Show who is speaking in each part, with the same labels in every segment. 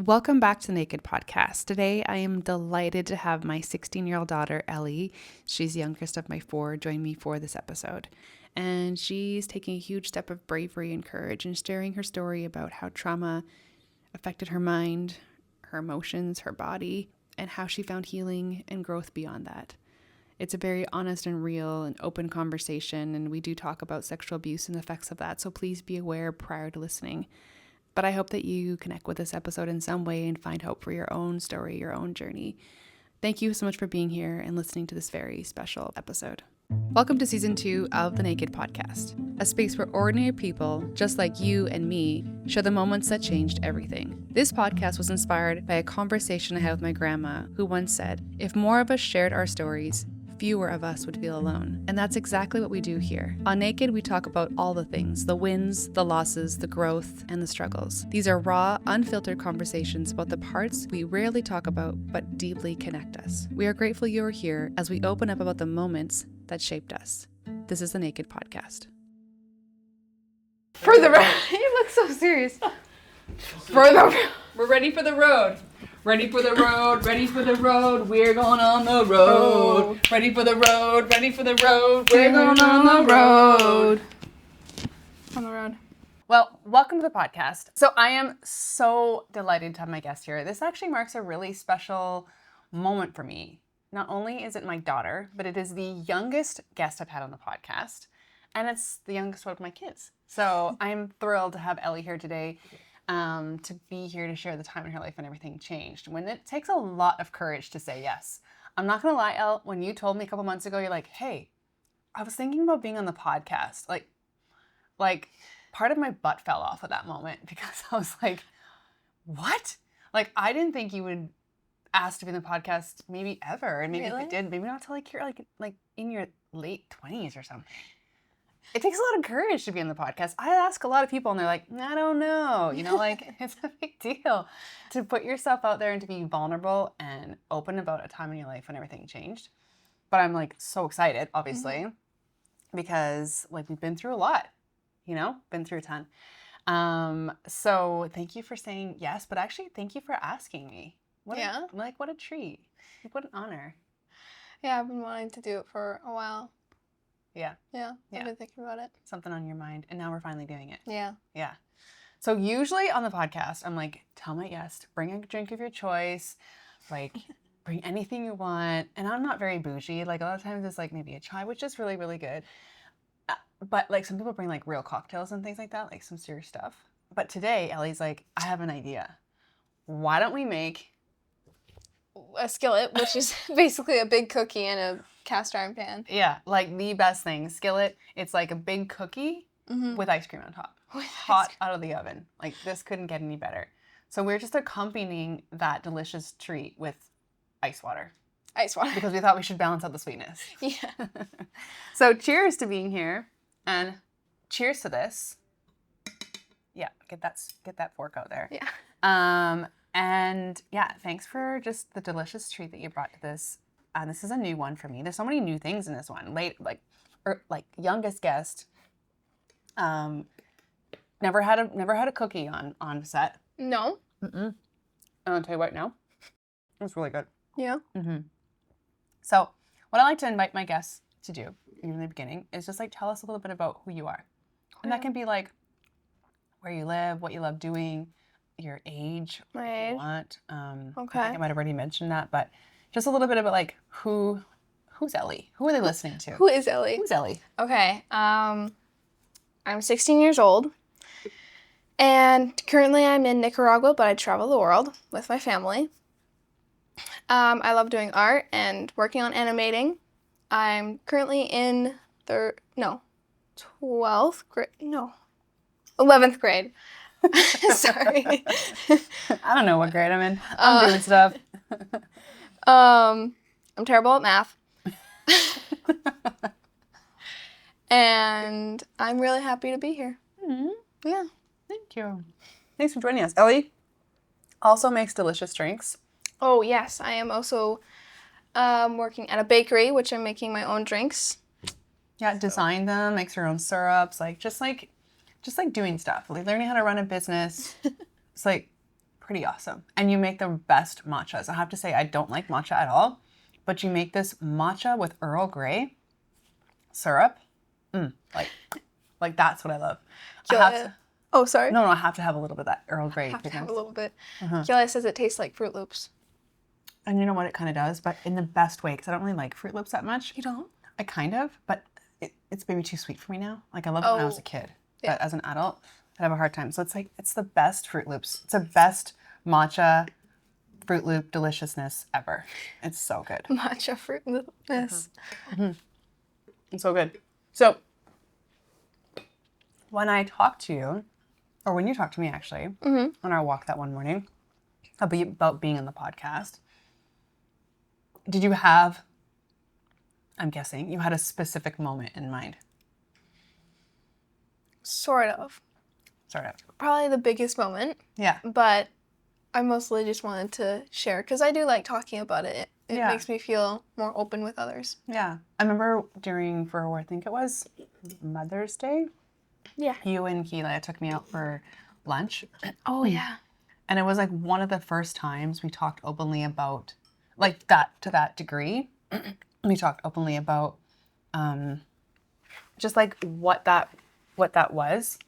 Speaker 1: Welcome back to the Naked Podcast. Today, I am delighted to have my 16-year-old daughter, Elli. She's the youngest of my four, join me for this episode. And she's taking a huge step of bravery and courage and sharing her story about how trauma affected her mind, her emotions, her body, and how she found healing and growth beyond that. It's a very honest and real and open conversation, and we do talk about sexual abuse and the effects of that, so please be aware prior to listening. But I hope that you connect with this episode in some way and find hope for your own story, your own journey. Thank you so much for being here and listening to this very special episode. Welcome to Season 2 of the Naked Podcast, a space where ordinary people, just like you and me, share the moments that changed everything. This podcast was inspired by a conversation I had with my grandma, who once said, "If more of us shared our stories, fewer of us would feel alone." And that's exactly what we do here. On Naked, we talk about all the things, the wins, the losses, the growth, and the struggles. These are raw, unfiltered conversations about the parts we rarely talk about but deeply connect us. We are grateful you are here as we open up about the moments that shaped us. This is the Naked Podcast.
Speaker 2: For the road. You look so serious.
Speaker 3: We're ready for the road. Ready for the road, ready for the road, we're going on the road. Ready for the road, ready for the road, we're going on the road.
Speaker 2: On the road.
Speaker 3: Well, welcome to the podcast. So I am so delighted to have my guest here. This actually marks a really special moment for me. Not only is it my daughter, but it is the youngest guest I've had on the podcast. And it's the youngest one of my kids. So I'm thrilled to have Elli here today. To be here to share the time in her life when everything changed. When it takes a lot of courage to say yes. I'm not going to lie, Elle, when you told me a couple months ago, you're like, hey, I was thinking about being on the podcast. Like part of my butt fell off at that moment because I was like, what? Like, I didn't think you would ask to be on the podcast maybe ever. And maybe if it did, maybe not till like you're like in your late 20s or something. It takes a lot of courage to be on the podcast. I ask a lot of people and they're like, I don't know. You know, like it's a big deal to put yourself out there and to be vulnerable and open about a time in your life when everything changed. But I'm like so excited, obviously, because like we've been through a lot, been through a ton. So thank you for saying yes, but actually thank you for asking me. What a treat. Like, what an honor.
Speaker 2: Yeah, I've been wanting to do it for a while.
Speaker 3: Yeah.
Speaker 2: I've been thinking about it.
Speaker 3: Something on your mind, and now we're finally doing it.
Speaker 2: Yeah.
Speaker 3: So usually on the podcast, I'm like, tell my guest, bring a drink of your choice, like bring anything you want. And I'm not very bougie. Like a lot of times it's like maybe a chai, which is really, really good. But like some people bring like real cocktails and things like that, like some serious stuff. But today, Elli's like, I have an idea. Why don't we make
Speaker 2: a skillet, which is basically a big cookie in a cast iron pan.
Speaker 3: Yeah, like the best thing. Skillet, it's like a big cookie with ice cream on top. Hot out of the oven. Like this couldn't get any better. So we're just accompanying that delicious treat with ice water. Because we thought we should balance out the sweetness.
Speaker 2: Yeah.
Speaker 3: So cheers to being here and cheers to this. Yeah, get that fork out there.
Speaker 2: Yeah.
Speaker 3: And yeah, thanks for just the delicious treat that you brought to this. This is a new one for me. There's so many new things in this one. Youngest guest. Never had a cookie on set.
Speaker 2: No.
Speaker 3: And I'll tell you what now. It's really good.
Speaker 2: Yeah.
Speaker 3: So what I like to invite my guests to do in the beginning is just like tell us a little bit about who you are. And that can be like where you live, what you love doing, your age, what you want.
Speaker 2: Okay.
Speaker 3: I think I might have already mentioned that, but just a little bit about like who's Elli? Who are they listening to?
Speaker 2: Who is Elli?
Speaker 3: Who's Elli?
Speaker 2: Okay. I'm 16 years old. And currently I'm in Nicaragua, but I travel the world with my family. I love doing art and working on animating. I'm currently in 11th grade. Sorry.
Speaker 3: I don't know what grade I'm in. I'm doing stuff.
Speaker 2: I'm terrible at math. And I'm really happy to be here.
Speaker 3: Mm-hmm.
Speaker 2: Yeah.
Speaker 3: Thank you. Thanks for joining us. Elli also makes delicious drinks.
Speaker 2: Oh, yes. I am also working at a bakery, which I'm making my own drinks.
Speaker 3: Yeah, design them, makes her own syrups, just like doing stuff. Like learning how to run a business. It's like pretty awesome. And you make the best matchas. I have to say, I don't like matcha at all, but you make this matcha with Earl Grey syrup. Like that's what I love.
Speaker 2: Oh, sorry.
Speaker 3: No, I have to have a little bit of that Earl Grey.
Speaker 2: I have to have a
Speaker 3: goodness.
Speaker 2: little bit. Julia says it tastes like Fruit Loops.
Speaker 3: And you know what? It kind of does, but in the best way, because I don't really like Fruit Loops that much.
Speaker 2: You don't?
Speaker 3: I kind of, but it's maybe too sweet for me now. Like I loved it when I was a kid, but as an adult, I'd have a hard time. So it's like, it's the best Fruit Loops. It's the best matcha Fruit Loop deliciousness ever. It's so good.
Speaker 2: Matcha Fruit Loopness.
Speaker 3: It's so good. So when I talked to you, or when you talked to me actually, on our walk that one morning about being on the podcast, did you have, I'm guessing, you had a specific moment in mind?
Speaker 2: Sort of.
Speaker 3: Sort of.
Speaker 2: Probably the biggest moment,
Speaker 3: Yeah.
Speaker 2: but I mostly just wanted to share because I do like talking about it. It makes me feel more open with others.
Speaker 3: Yeah. I remember I think it was Mother's Day.
Speaker 2: Yeah.
Speaker 3: You and Keela took me out for lunch.
Speaker 2: Oh, yeah.
Speaker 3: And it was like one of the first times we talked openly about, like that, to that degree. We talked openly about just like what that was.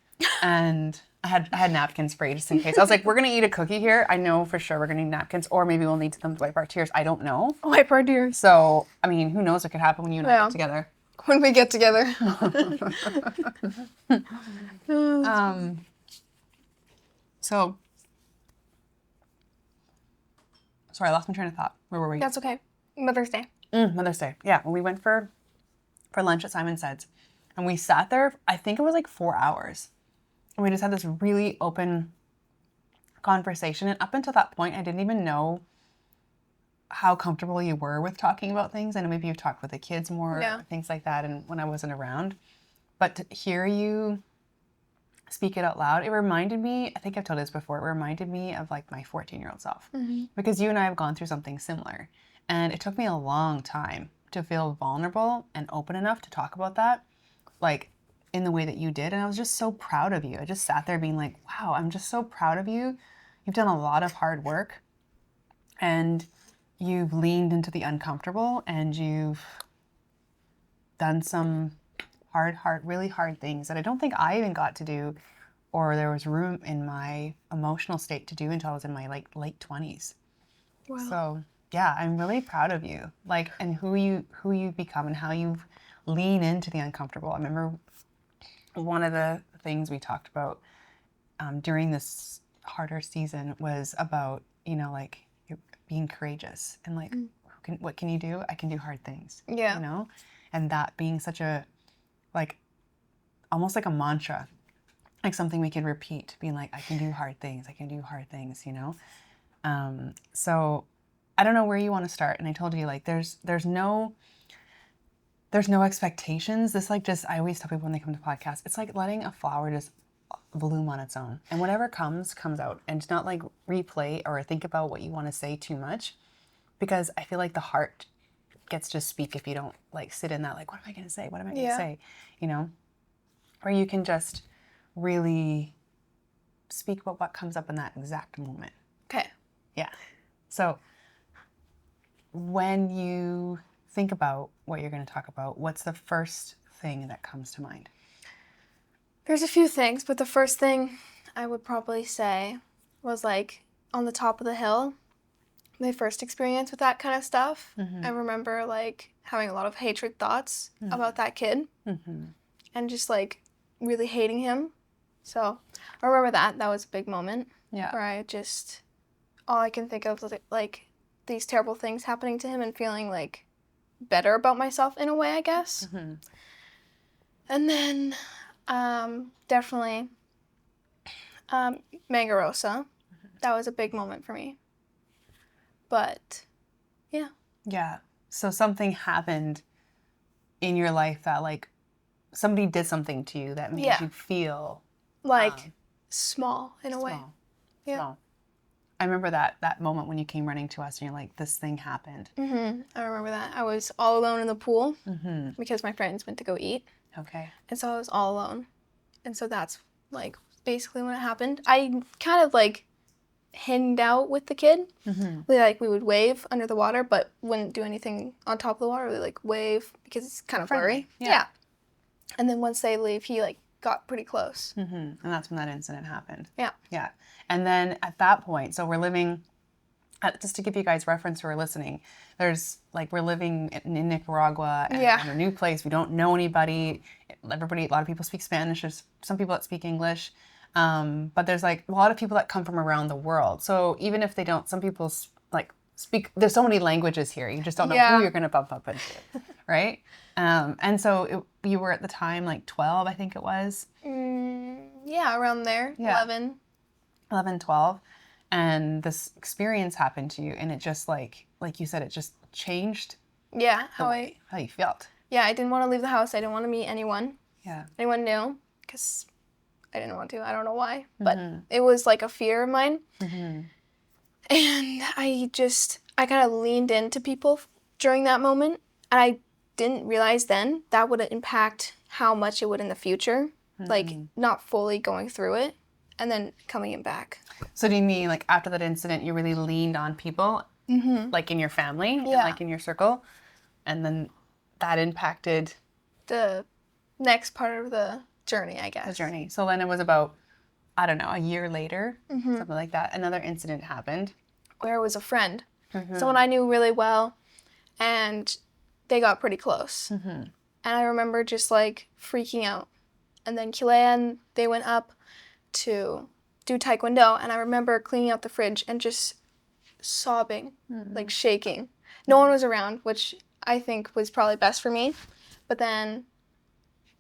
Speaker 3: And I had napkins free just in case. I was like, we're going to eat a cookie here. I know for sure we're going to need napkins, or maybe we'll need them to wipe our tears. I don't know.
Speaker 2: Wipe our tears.
Speaker 3: So, I mean, who knows what could happen when you and I get together.
Speaker 2: When we get together.
Speaker 3: So, sorry, I lost my train of thought. Where were we?
Speaker 2: That's okay. Mother's Day.
Speaker 3: Mother's Day. Yeah, when we went for lunch at Simon Said's, and we sat there, I think it was like 4 hours. And we just had this really open conversation. And up until that point, I didn't even know how comfortable you were with talking about things. I know maybe you've talked with the kids more, things like that, and when I wasn't around. But to hear you speak it out loud, it reminded me, I think I've told you this before, it reminded me of like my 14-year-old self. Because you and I have gone through something similar. And it took me a long time to feel vulnerable and open enough to talk about that, like in the way that you did. And I was just so proud of you. I just sat there being like, wow, I'm just so proud of you. You've done a lot of hard work and you've leaned into the uncomfortable and you've done some really hard things that I don't think I even got to do, or there was room in my emotional state to do until I was in my like late 20s. Wow. So yeah, I'm really proud of you, like, and who you've become and how you've leaned into the uncomfortable. I remember one of the things we talked about during this harder season was about, you know, like you're being courageous and like, what can you do? I can do hard things.
Speaker 2: Yeah.
Speaker 3: You know, and that being such a, like, almost like a mantra, like something we could repeat, being like, I can do hard things. I can do hard things. You know. So I don't know where you want to start. And I told you, like, there's no expectations. This, like, just, I always tell people when they come to podcasts, it's like letting a flower just bloom on its own. And whatever comes out. And to not like replay or think about what you want to say too much, because I feel like the heart gets to speak if you don't like sit in that, like, what am I going to say? What am I going to say? You know, or you can just really speak about what comes up in that exact moment.
Speaker 2: Okay.
Speaker 3: Yeah. So when you think about what you're going to talk about, what's the first thing that comes to mind?
Speaker 2: There's a few things, but the first thing I would probably say was like on the top of the hill, my first experience with that kind of stuff. I remember like having a lot of hatred thoughts about that kid and just like really hating him. So I remember that was a big moment where I just, all I can think of was like these terrible things happening to him and feeling like better about myself in a way, I guess. And then definitely Mangarosa. That was a big moment for me. But yeah.
Speaker 3: Yeah. So something happened in your life that like somebody did something to you that made you feel
Speaker 2: like small in a way. Yeah.
Speaker 3: Small. I remember that moment when you came running to us and you're like, this thing happened.
Speaker 2: I remember that. I was all alone in the pool because my friends went to go eat.
Speaker 3: Okay.
Speaker 2: And so I was all alone. And so that's like basically when it happened. I kind of like hang out with the kid.
Speaker 3: Mm-hmm.
Speaker 2: We would wave under the water, but wouldn't do anything on top of the water. We like wave because it's kind of
Speaker 3: Friendly,
Speaker 2: blurry.
Speaker 3: yeah.
Speaker 2: And then once they leave, he like got pretty close.
Speaker 3: Mm-hmm. And that's when that incident happened.
Speaker 2: Yeah.
Speaker 3: Yeah. And then at that point, so we're living, just to give you guys reference who are listening, we're living in Nicaragua and in a new place. We don't know anybody. A lot of people speak Spanish. There's some people that speak English. But there's like a lot of people that come from around the world. So even if they don't, some people speak, there's so many languages here. You just don't know who you're going to bump up into, right? And so you were at the time like 12, I think it was.
Speaker 2: Yeah, around there.
Speaker 3: Yeah.
Speaker 2: 11.
Speaker 3: 12. And this experience happened to you, and it just like you said, it just changed how you felt.
Speaker 2: Yeah, I didn't want to leave the house. I didn't want to meet anyone.
Speaker 3: Yeah.
Speaker 2: Anyone new, because I didn't want to. I don't know why, but it was like a fear of mine.
Speaker 3: Mm-hmm.
Speaker 2: And I kind of leaned into people during that moment, and I didn't realize then that would impact how much it would in the future, like not fully going through it and then coming in back.
Speaker 3: So do you mean like after that incident, you really leaned on people, like in your family and like in your circle, and then that impacted
Speaker 2: the next part of the journey, I guess.
Speaker 3: the journey? So then it was about, I don't know, a year later, something like that. Another incident happened.
Speaker 2: Where it was a friend, someone I knew really well, and they got pretty close. And I remember just like freaking out. And then Kilea and they went up to do taekwondo, and I remember cleaning out the fridge and just sobbing, like shaking. No one was around, which I think was probably best for me. But then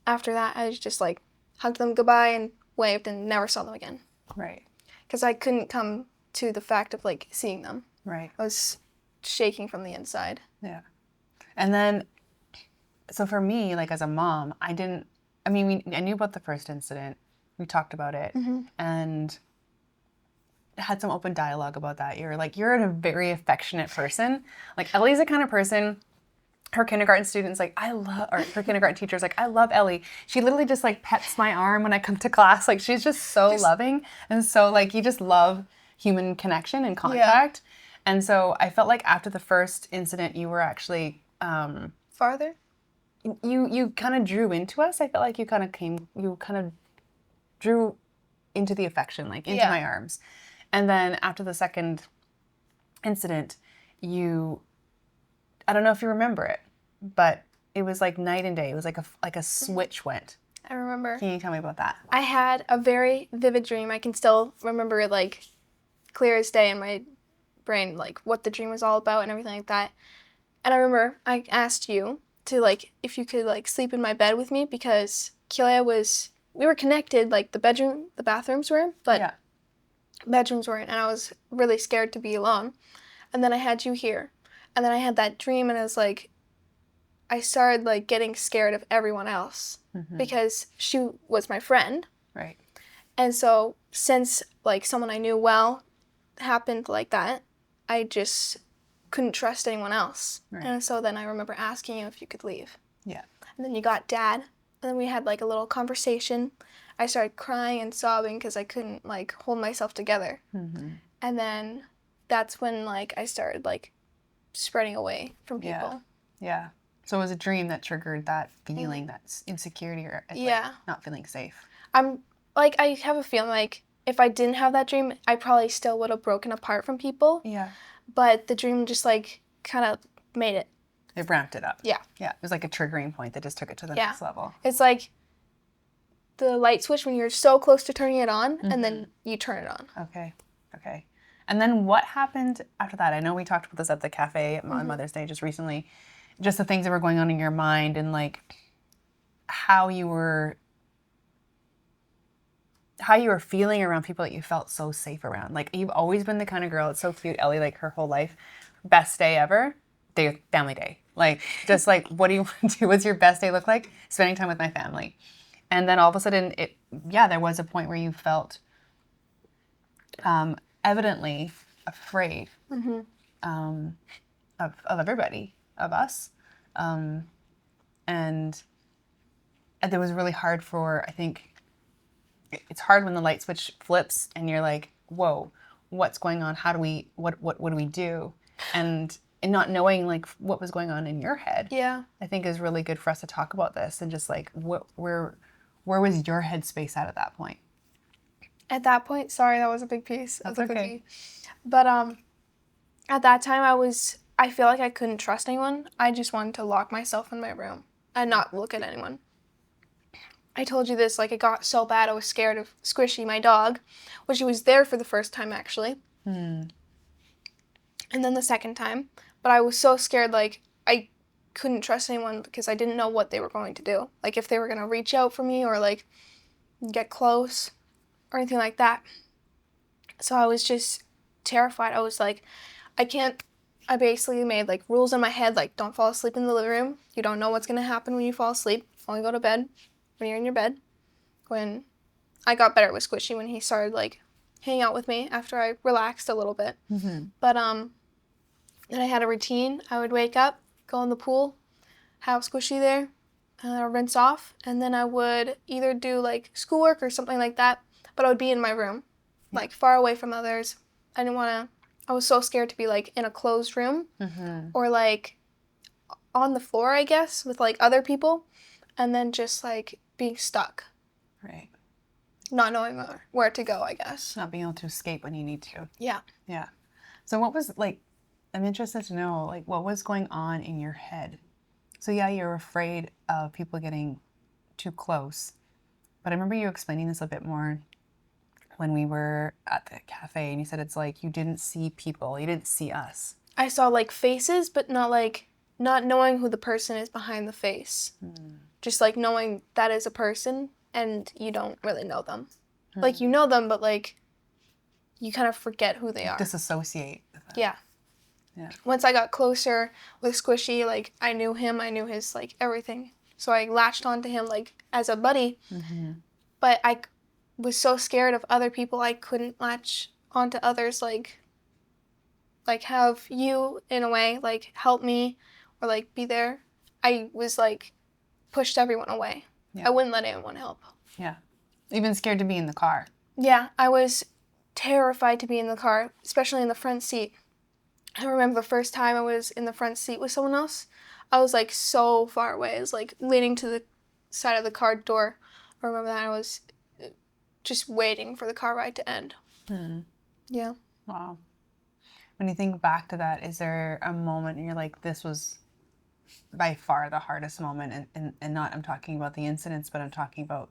Speaker 2: after that, I just like hugged them goodbye and waved and never saw them again.
Speaker 3: Right.
Speaker 2: Because I couldn't come to the fact of like seeing them.
Speaker 3: Right.
Speaker 2: I was shaking from the inside.
Speaker 3: Yeah. And then, so for me, like as a mom, I knew about the first incident. We talked about it and had some open dialogue about that. You're a very affectionate person. Like Ellie's the kind of person, her kindergarten students, like her kindergarten teacher's like, I love Elli. She literally just like pets my arm when I come to class. Like she's just so loving. And so like, you just love human connection and contact. Yeah. And so I felt like after the first incident, you were actually,
Speaker 2: farther?
Speaker 3: You kind of drew into us. I felt like you kind of drew into the affection, like into my arms. And then after the second incident, I don't know if you remember it, but it was like night and day. It was like a switch went.
Speaker 2: I remember.
Speaker 3: Can you tell me about that?
Speaker 2: I had a very vivid dream. I can still remember it like clear as day in my brain, like what the dream was all about and everything like that. And I remember I asked you to like, if you could like sleep in my bed with me, because we were connected, like the bathrooms were, but bedrooms weren't, and I was really scared to be alone. And then I had you here, and then I had that dream, and I was like, I started like getting scared of everyone else because she was my friend.
Speaker 3: Right.
Speaker 2: And so since like someone I knew well happened like that, I just couldn't trust anyone else. Right. And so then I remember asking you if you could leave.
Speaker 3: Yeah.
Speaker 2: And then you got Dad, and then we had like a little conversation. I started crying and sobbing because I couldn't like hold myself together. And then that's when like I started like spreading away from people.
Speaker 3: Yeah. So it was a dream that triggered that feeling, that insecurity or like, not feeling safe.
Speaker 2: I'm like, I have a feeling like if I didn't have that dream, I probably still would have broken apart from people.
Speaker 3: Yeah.
Speaker 2: But the dream just like kind of made it.
Speaker 3: It ramped it up.
Speaker 2: Yeah.
Speaker 3: Yeah. It was like a triggering point that just took it to the next level.
Speaker 2: It's like the light switch when you're so close to turning it on and then you turn it on.
Speaker 3: Okay. And then what happened after that? I know we talked about this at the cafe on Mother's Day just recently. Just the things that were going on in your mind and like how you were feeling around people that you felt so safe around. Like you've always been the kind of girl, it's so cute, Ellie, like her whole life, best day ever, family day. Like just like, what do you want to do? What's your best day look like? Spending time with my family. And then all of a sudden there was a point where you felt evidently afraid of everybody, of us. And it was really hard I think, it's hard when the light switch flips and you're like, whoa, what's going on? How do we, what do we do? And not knowing like what was going on in your head,
Speaker 2: Yeah.
Speaker 3: I think is really good for us to talk about this and just like where was your headspace at that point?
Speaker 2: At that point, sorry, that was a big piece of the
Speaker 3: That's okay.
Speaker 2: cookie. But at that time, I feel like I couldn't trust anyone. I just wanted to lock myself in my room and not look at anyone. I told you this, like, it got so bad I was scared of Squishy, my dog, which he was there for the first time, actually. And then the second time. But I was so scared, like, I couldn't trust anyone because I didn't know what they were going to do. Like, if they were going to reach out for me or, like, get close or anything like that. So I was just terrified. I was like, I basically made, like, rules in my head, like, don't fall asleep in the living room. You don't know what's going to happen when you fall asleep. Only go to bed when you're in your bed. When I got better with Squishy, when he started, like, hanging out with me after I relaxed a little bit. But then I had a routine. I would wake up, go in the pool, have Squishy there, rinse off, and then I would either do, like, schoolwork or something like that, but I would be in my room, like, far away from others. I was so scared to be, like, in a closed room or, like, on the floor, I guess, with, like, other people, and then just, like, being stuck.
Speaker 3: Right.
Speaker 2: Not knowing where to go, I guess.
Speaker 3: Not being able to escape when you need to.
Speaker 2: Yeah.
Speaker 3: Yeah. So what was, like, I'm interested to know, like, what was going on in your head? So yeah, you're afraid of people getting too close, but I remember you explaining this a bit more when we were at the cafe, and you said it's like you didn't see people, you didn't see us.
Speaker 2: I saw, like, faces, but not knowing who the person is behind the face. Just, like, knowing that is a person, and you don't really know them. Like, you know them, but, like, you kind of forget who they are.
Speaker 3: Disassociate.
Speaker 2: Yeah.
Speaker 3: Yeah.
Speaker 2: Once I got closer with Squishy, like, I knew him, I knew his, like, everything. So I latched onto him, like, as a buddy. But I was so scared of other people, I couldn't latch onto others, like have you, in a way, like, help me or, like, be there. I was, like, pushed everyone away.
Speaker 3: Yeah.
Speaker 2: I wouldn't let anyone help.
Speaker 3: Yeah. Even scared to be in the car.
Speaker 2: Yeah, I was terrified to be in the car, especially in the front seat. I remember the first time I was in the front seat with someone else, I was, like, so far away. I was, like, leaning to the side of the car door. I remember that I was just waiting for the car ride to end. Yeah.
Speaker 3: Wow. When you think back to that, is there a moment and you're like, this was by far the hardest moment, and not, I'm talking about the incidents, but I'm talking about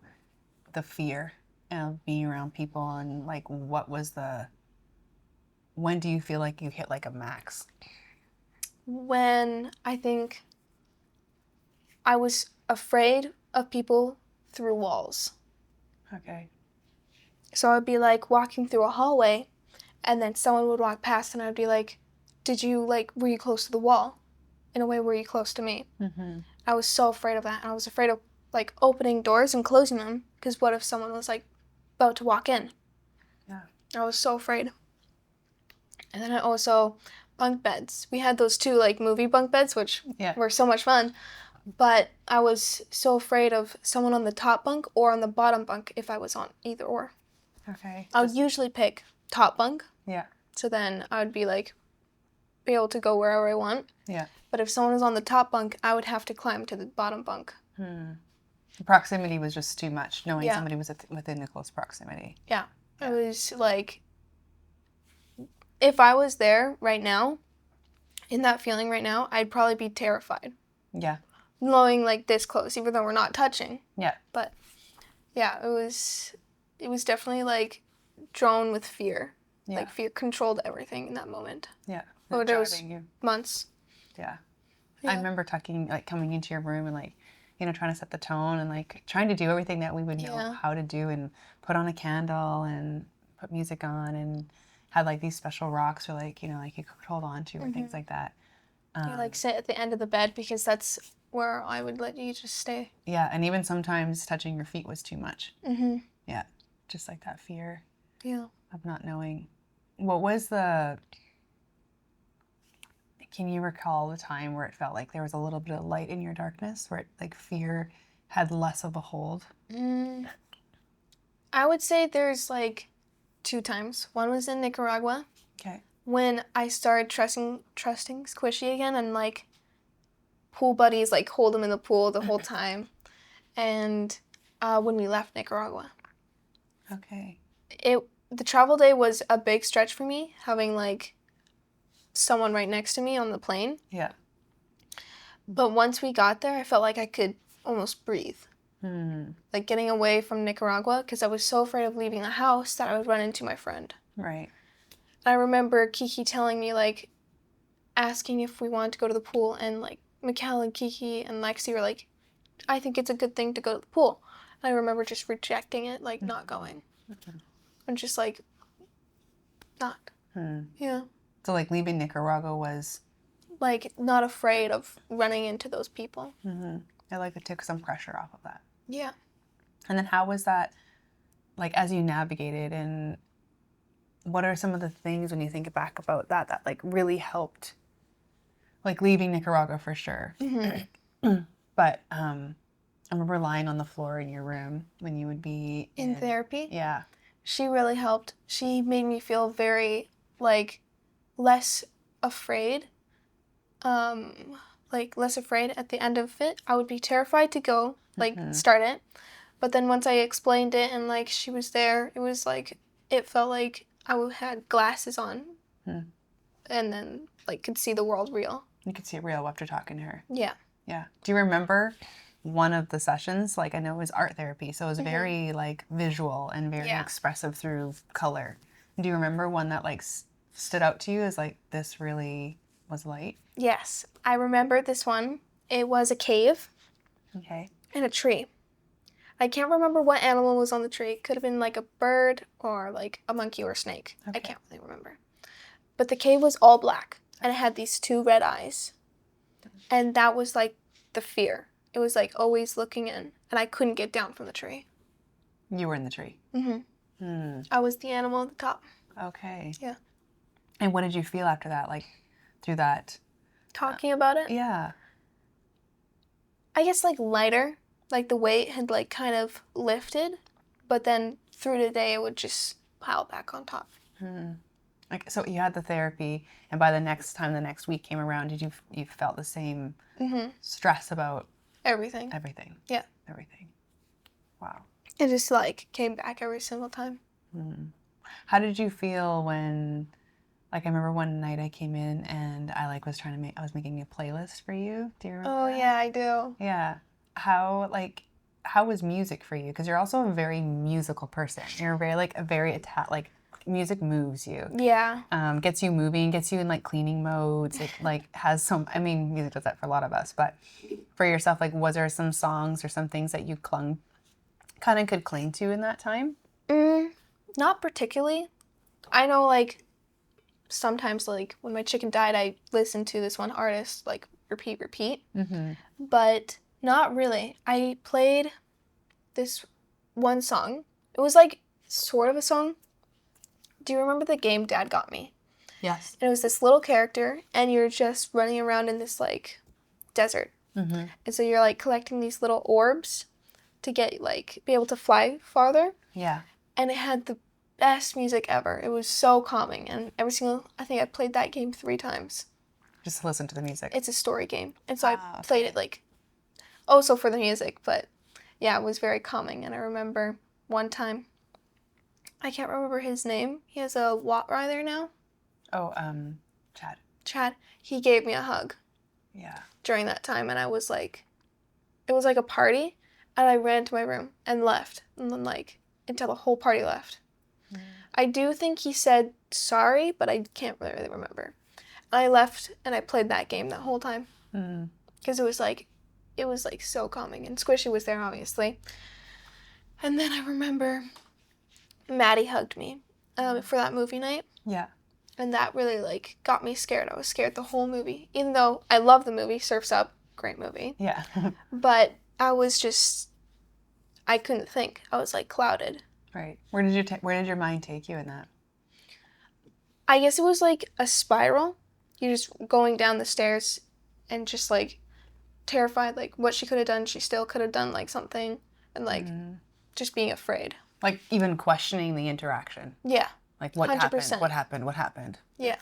Speaker 3: the fear of being around people, and like, when do you feel like you hit like a max?
Speaker 2: When I think I was afraid of people through walls.
Speaker 3: Okay.
Speaker 2: So I'd be, like, walking through a hallway, and then someone would walk past, and I'd be like, were you close to the wall? In a way, were you close to me? I was so afraid of that, and I was afraid of, like, opening doors and closing them, because what if someone was, like, about to walk in?
Speaker 3: Yeah.
Speaker 2: I was so afraid. And then I also, bunk beds. We had those two, like, movie bunk beds, which were so much fun, but I was so afraid of someone on the top bunk or on the bottom bunk if I was on either or.
Speaker 3: Okay.
Speaker 2: I would usually pick top bunk.
Speaker 3: Yeah.
Speaker 2: So then I would be, like, be able to go wherever I want.
Speaker 3: Yeah.
Speaker 2: But if someone was on the top bunk, I would have to climb to the bottom bunk.
Speaker 3: The proximity was just too much, knowing somebody was within a close proximity.
Speaker 2: Yeah. It was, like, if I was there right now, in that feeling right now, I'd probably be terrified.
Speaker 3: Yeah.
Speaker 2: Knowing, like, this close, even though we're not touching.
Speaker 3: Yeah.
Speaker 2: But, yeah, it was definitely, like, drawn with fear.
Speaker 3: Yeah.
Speaker 2: Like, fear controlled everything in that moment.
Speaker 3: Yeah.
Speaker 2: Over those
Speaker 3: Driving you.
Speaker 2: months.
Speaker 3: Yeah.
Speaker 2: Yeah.
Speaker 3: I remember coming into your room and, like, trying to set the tone and, like, trying to do everything that we would know how to do, and put on a candle and put music on, and had, like, these special rocks or, like, like you could hold on to or things like that.
Speaker 2: You, like, sit at the end of the bed because that's where I would let you just stay.
Speaker 3: Yeah, and even sometimes touching your feet was too much. Yeah, just like that fear of not knowing. What was can you recall the time where it felt like there was a little bit of light in your darkness, where like fear had less of a hold?
Speaker 2: I would say there's, like, 2 times. One was in Nicaragua
Speaker 3: Okay.
Speaker 2: when I started trusting Squishy again, and like pool buddies like hold him in the pool the whole time. And when we left Nicaragua,
Speaker 3: Okay.
Speaker 2: the travel day was a big stretch for me, having like someone right next to me on the plane.
Speaker 3: Yeah.
Speaker 2: But once we got there, I felt like I could almost breathe. Like getting away from Nicaragua, because I was so afraid of leaving the house that I would run into my friend.
Speaker 3: Right.
Speaker 2: I remember Kiki telling me, like, asking if we wanted to go to the pool, and like Mikkel and Kiki and Lexi were like, I think it's a good thing to go to the pool. And I remember just rejecting it, like not going. And just like, not. Yeah.
Speaker 3: So like leaving Nicaragua was...
Speaker 2: Like not afraid of running into those people.
Speaker 3: I like it took some pressure off of that.
Speaker 2: Yeah.
Speaker 3: And then how was that, like, as you navigated, and what are some of the things when you think back about that like really helped, like leaving Nicaragua for sure. But I remember lying on the floor in your room when you would be
Speaker 2: In therapy?
Speaker 3: Yeah.
Speaker 2: She really helped. She made me feel very, like, less afraid. Like, less afraid at the end of it. I would be terrified to go, like, start it. But then once I explained it and, like, she was there, it was, like, it felt like I had glasses on. And then, like, could see the world real.
Speaker 3: You could see it real after talking to her.
Speaker 2: Yeah.
Speaker 3: Yeah. Do you remember one of the sessions? Like, I know it was art therapy, so it was very, like, visual and very expressive through color. Do you remember one that, like, stood out to you as, like, this really was light?
Speaker 2: Yes. I remember this one. It was a cave.
Speaker 3: Okay.
Speaker 2: And a tree. I can't remember what animal was on the tree. It could have been, like, a bird or, like, a monkey or a snake. I can't really remember. But the cave was all black, and it had these 2 red eyes. And that was, like, the fear. It was, like, always looking in, and I couldn't get down from the tree.
Speaker 3: You were in the tree.
Speaker 2: I was the animal at the top.
Speaker 3: Okay.
Speaker 2: Yeah.
Speaker 3: And what did you feel after that, like, through that?
Speaker 2: Talking about it?
Speaker 3: Yeah.
Speaker 2: I guess, like, lighter. Like, the weight had, like, kind of lifted, but then through the day it would just pile back on top.
Speaker 3: Like, so you had the therapy, and by the next week came around, did you felt the same stress about
Speaker 2: Everything.
Speaker 3: everything?
Speaker 2: Yeah.
Speaker 3: Everything. Wow.
Speaker 2: It just, like, came back every single time.
Speaker 3: How did you feel when, like, I remember one night I came in and I, like, was making a playlist for you. Do you remember
Speaker 2: Oh,
Speaker 3: that?
Speaker 2: yeah, I do.
Speaker 3: Yeah. How was music for you? Because you're also a very musical person. You're very, like, like, music moves you.
Speaker 2: Yeah.
Speaker 3: Gets you moving, gets you in, like, cleaning modes. It, like, has some, I mean, music does that for a lot of us, but for yourself, like, was there some songs or some things that you could cling to in that time?
Speaker 2: Not particularly. I know, like, sometimes, like, when my chicken died, I listened to this one artist, like, repeat. But not really. I played this one song. It was, like, sort of a song. Do you remember the game Dad Got Me?
Speaker 3: Yes.
Speaker 2: And it was this little character, and you're just running around in this, like, desert. And so you're, like, collecting these little orbs to get, like, be able to fly farther.
Speaker 3: Yeah.
Speaker 2: And it had the best music ever. It was so calming. And I think I played that game 3 times.
Speaker 3: Just to listen to the music.
Speaker 2: It's a story game. And so I played it, like, also for the music. But, yeah, it was very calming. And I remember one time, I can't remember his name. He has a Watt rider now.
Speaker 3: Oh, Chad.
Speaker 2: Chad. He gave me a hug.
Speaker 3: Yeah.
Speaker 2: During that time. And I was like, it was like a party. And I ran to my room and left. And then, like, until the whole party left. I do think he said sorry, but I can't really remember. And I left and I played that game that whole time. Because it was like so calming. And Squishy was there, obviously. And then I remember Maddie hugged me for that movie night.
Speaker 3: Yeah.
Speaker 2: And that really, like, got me scared. I was scared the whole movie. Even though I love the movie, Surf's Up, great movie.
Speaker 3: Yeah.
Speaker 2: But I was just, I couldn't think. I was, like, clouded.
Speaker 3: Right. Where did your mind take you in that?
Speaker 2: I guess it was, like, a spiral. You're just going down the stairs and just, like, terrified, like, what she could have done. She still could have done, like, something. And, like, just being afraid.
Speaker 3: Like even questioning the interaction.
Speaker 2: Yeah.
Speaker 3: Like what happened?
Speaker 2: 100%.
Speaker 3: What happened? What happened?
Speaker 2: Yeah.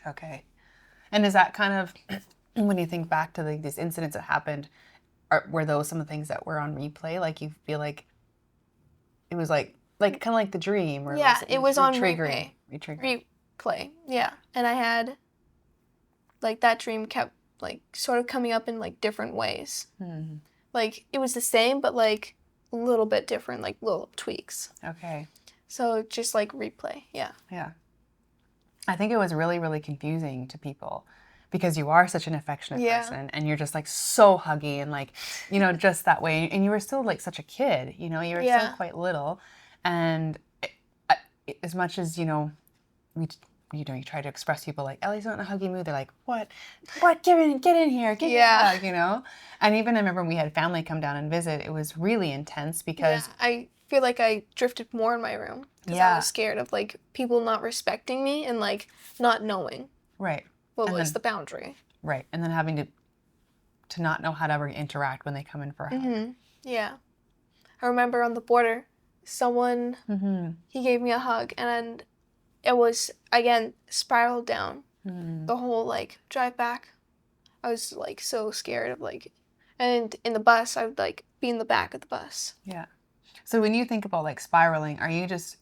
Speaker 3: Okay. And is that kind of, when you think back to like these incidents that happened, were those some of the things that were on replay? Like you feel like it was like kind of like the dream, or
Speaker 2: Yeah, it was on
Speaker 3: retriggering.
Speaker 2: replay. Yeah. And I had, like, that dream kept, like, sort of coming up in, like, different ways.
Speaker 3: Hmm.
Speaker 2: Like, it was the same, but, like, a little bit different, like, little tweaks.
Speaker 3: Okay.
Speaker 2: So just, like, replay. Yeah.
Speaker 3: Yeah. I think it was really, really confusing to people because you are such an affectionate person and you're just like so huggy and like, you know, just that way. And you were still like such a kid, you know, you were still quite little. And as much as, you know, you try to express people like, Ellie's not in a huggy mood. They're like, what, get in here, give me a hug, you know? And even I remember when we had family come down and visit, it was really intense because
Speaker 2: I feel like I drifted more in my room because I was scared of like people not respecting me and like not knowing what was the boundary.
Speaker 3: Right. And then having to not know how to ever interact when they come in for a hug.
Speaker 2: Yeah. I remember on the border, someone, he gave me a hug and it was, again, spiraled down the whole like drive back. I was like so scared of like, and in the bus, I would like be in the back of the bus.
Speaker 3: Yeah. So when you think about like spiraling, are you just,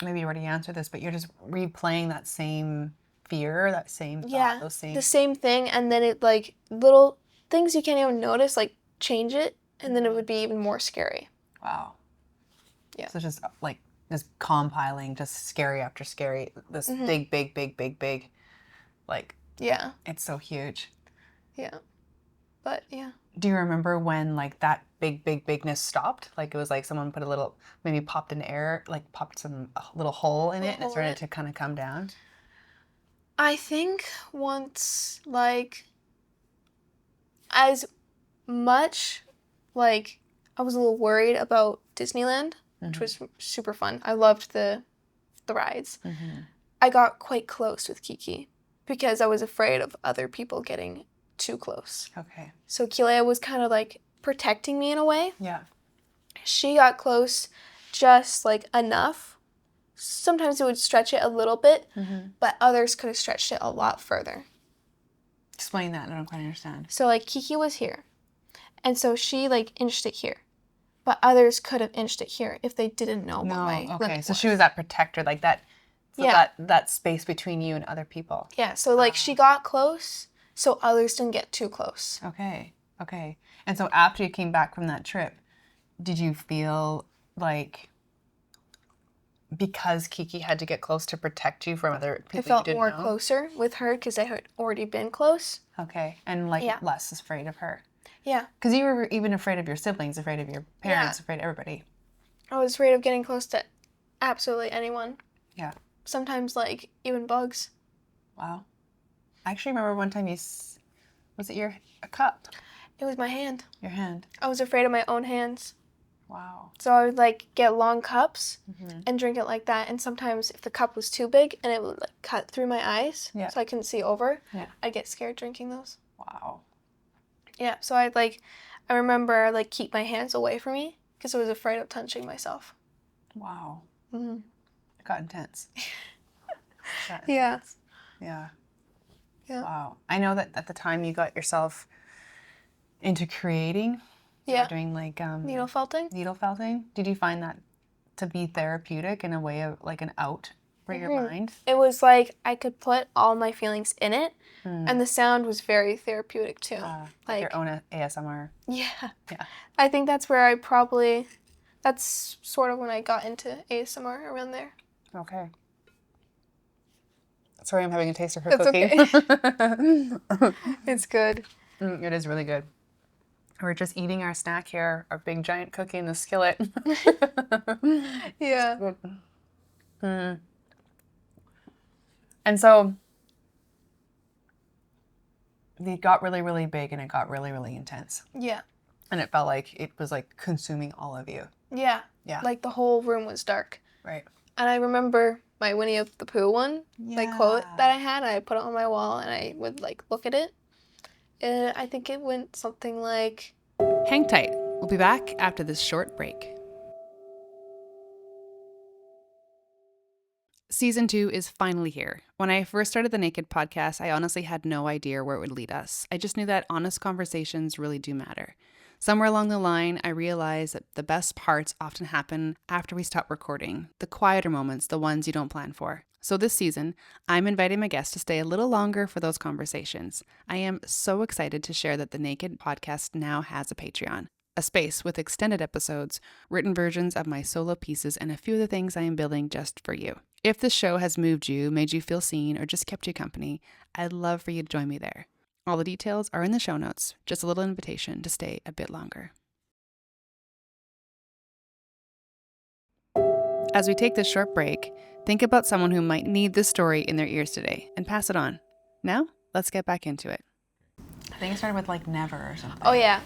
Speaker 3: maybe you already answered this, but you're just replaying that same fear, that same thought,
Speaker 2: the same thing, and then it like little things you can't even notice like change it, and then it would be even more scary.
Speaker 3: Wow.
Speaker 2: Yeah.
Speaker 3: So just like just compiling, just scary after scary, this big, like,
Speaker 2: yeah,
Speaker 3: it's so huge.
Speaker 2: Yeah. But yeah.
Speaker 3: Do you remember when like that bigness stopped? Like it was like someone put a little, maybe popped an air, like popped a little hole in it and it started to kind of come down?
Speaker 2: I think once, like, as much, like, I was a little worried about Disneyland, which was super fun. I loved the rides. I got quite close with Kiki because I was afraid of other people getting too close.
Speaker 3: Okay.
Speaker 2: So Keelah was kind of, like, protecting me in a way.
Speaker 3: Yeah.
Speaker 2: She got close just, like, enough. Sometimes it would stretch it a little bit, but others could have stretched it a lot further.
Speaker 3: Explain that. I don't quite understand.
Speaker 2: So, like, Kiki was here. And so she, like, inched it here. But others could have inched it here if they didn't know what my limit was.
Speaker 3: So she was that protector, like that, so that space between you and other people.
Speaker 2: Yeah, so, like, she got close, so others didn't get too close.
Speaker 3: Okay. And so after you came back from that trip, did you feel like, because Kiki had to get close to protect you from other people,
Speaker 2: I felt
Speaker 3: you didn't
Speaker 2: more
Speaker 3: know?
Speaker 2: closer with her because I had already been close.
Speaker 3: Okay, and like less afraid of her.
Speaker 2: Yeah.
Speaker 3: Because you were even afraid of your siblings, afraid of your parents, afraid of everybody.
Speaker 2: I was afraid of getting close to absolutely anyone.
Speaker 3: Yeah.
Speaker 2: Sometimes, like, even bugs.
Speaker 3: Wow. I actually remember one time was it a cup?
Speaker 2: It was my hand.
Speaker 3: Your hand.
Speaker 2: I was afraid of my own hands.
Speaker 3: Wow.
Speaker 2: So I would, like, get long cups and drink it like that. And sometimes if the cup was too big and it would, like, cut through my eyes so I couldn't see over, I'd get scared drinking those.
Speaker 3: Wow.
Speaker 2: Yeah, so I remember, like, keep my hands away from me because I was afraid of touching myself.
Speaker 3: Wow. It got intense.
Speaker 2: Yeah.
Speaker 3: Yeah. Wow. I know that at the time you got yourself into creating.
Speaker 2: Yeah.
Speaker 3: Doing like
Speaker 2: needle felting.
Speaker 3: Did you find that to be therapeutic in a way of like an out for your mind?
Speaker 2: It was like I could put all my feelings in it, and the sound was very therapeutic too.
Speaker 3: Like your own ASMR.
Speaker 2: Yeah.
Speaker 3: Yeah.
Speaker 2: I think that's where that's sort of when I got into ASMR, around there.
Speaker 3: Okay. Sorry, I'm having a taste of her
Speaker 2: That's
Speaker 3: cooking.
Speaker 2: okay. It's good.
Speaker 3: It is really good. We're just eating our snack here, our big giant cookie in the skillet.
Speaker 2: Yeah.
Speaker 3: And so it got really, really big and it got really, really intense.
Speaker 2: Yeah.
Speaker 3: And it felt like it was like consuming all of you.
Speaker 2: Yeah.
Speaker 3: Yeah.
Speaker 2: Like the whole room was dark.
Speaker 3: Right.
Speaker 2: And I remember my Winnie the Pooh one, like quote that I had. I put it on my wall and I would like look at it. And I think it went something like,
Speaker 1: Hang tight. We'll be back after this short break. Season 2 is finally here. When I first started the Naked podcast, I honestly had no idea where it would lead us. I just knew that honest conversations really do matter. Somewhere along the line, I realized that the best parts often happen after we stop recording, the quieter moments, the ones you don't plan for. So this season, I'm inviting my guests to stay a little longer for those conversations. I am so excited to share that the Naked podcast now has a Patreon, a space with extended episodes, written versions of my solo pieces, and a few of the things I am building just for you. If this show has moved you, made you feel seen, or just kept you company, I'd love for you to join me there. All the details are in the show notes, just a little invitation to stay a bit longer. As we take this short break, think about someone who might need this story in their ears today and pass it on. Now, let's get back into it.
Speaker 3: I think it started with like never or something.
Speaker 2: Oh yeah.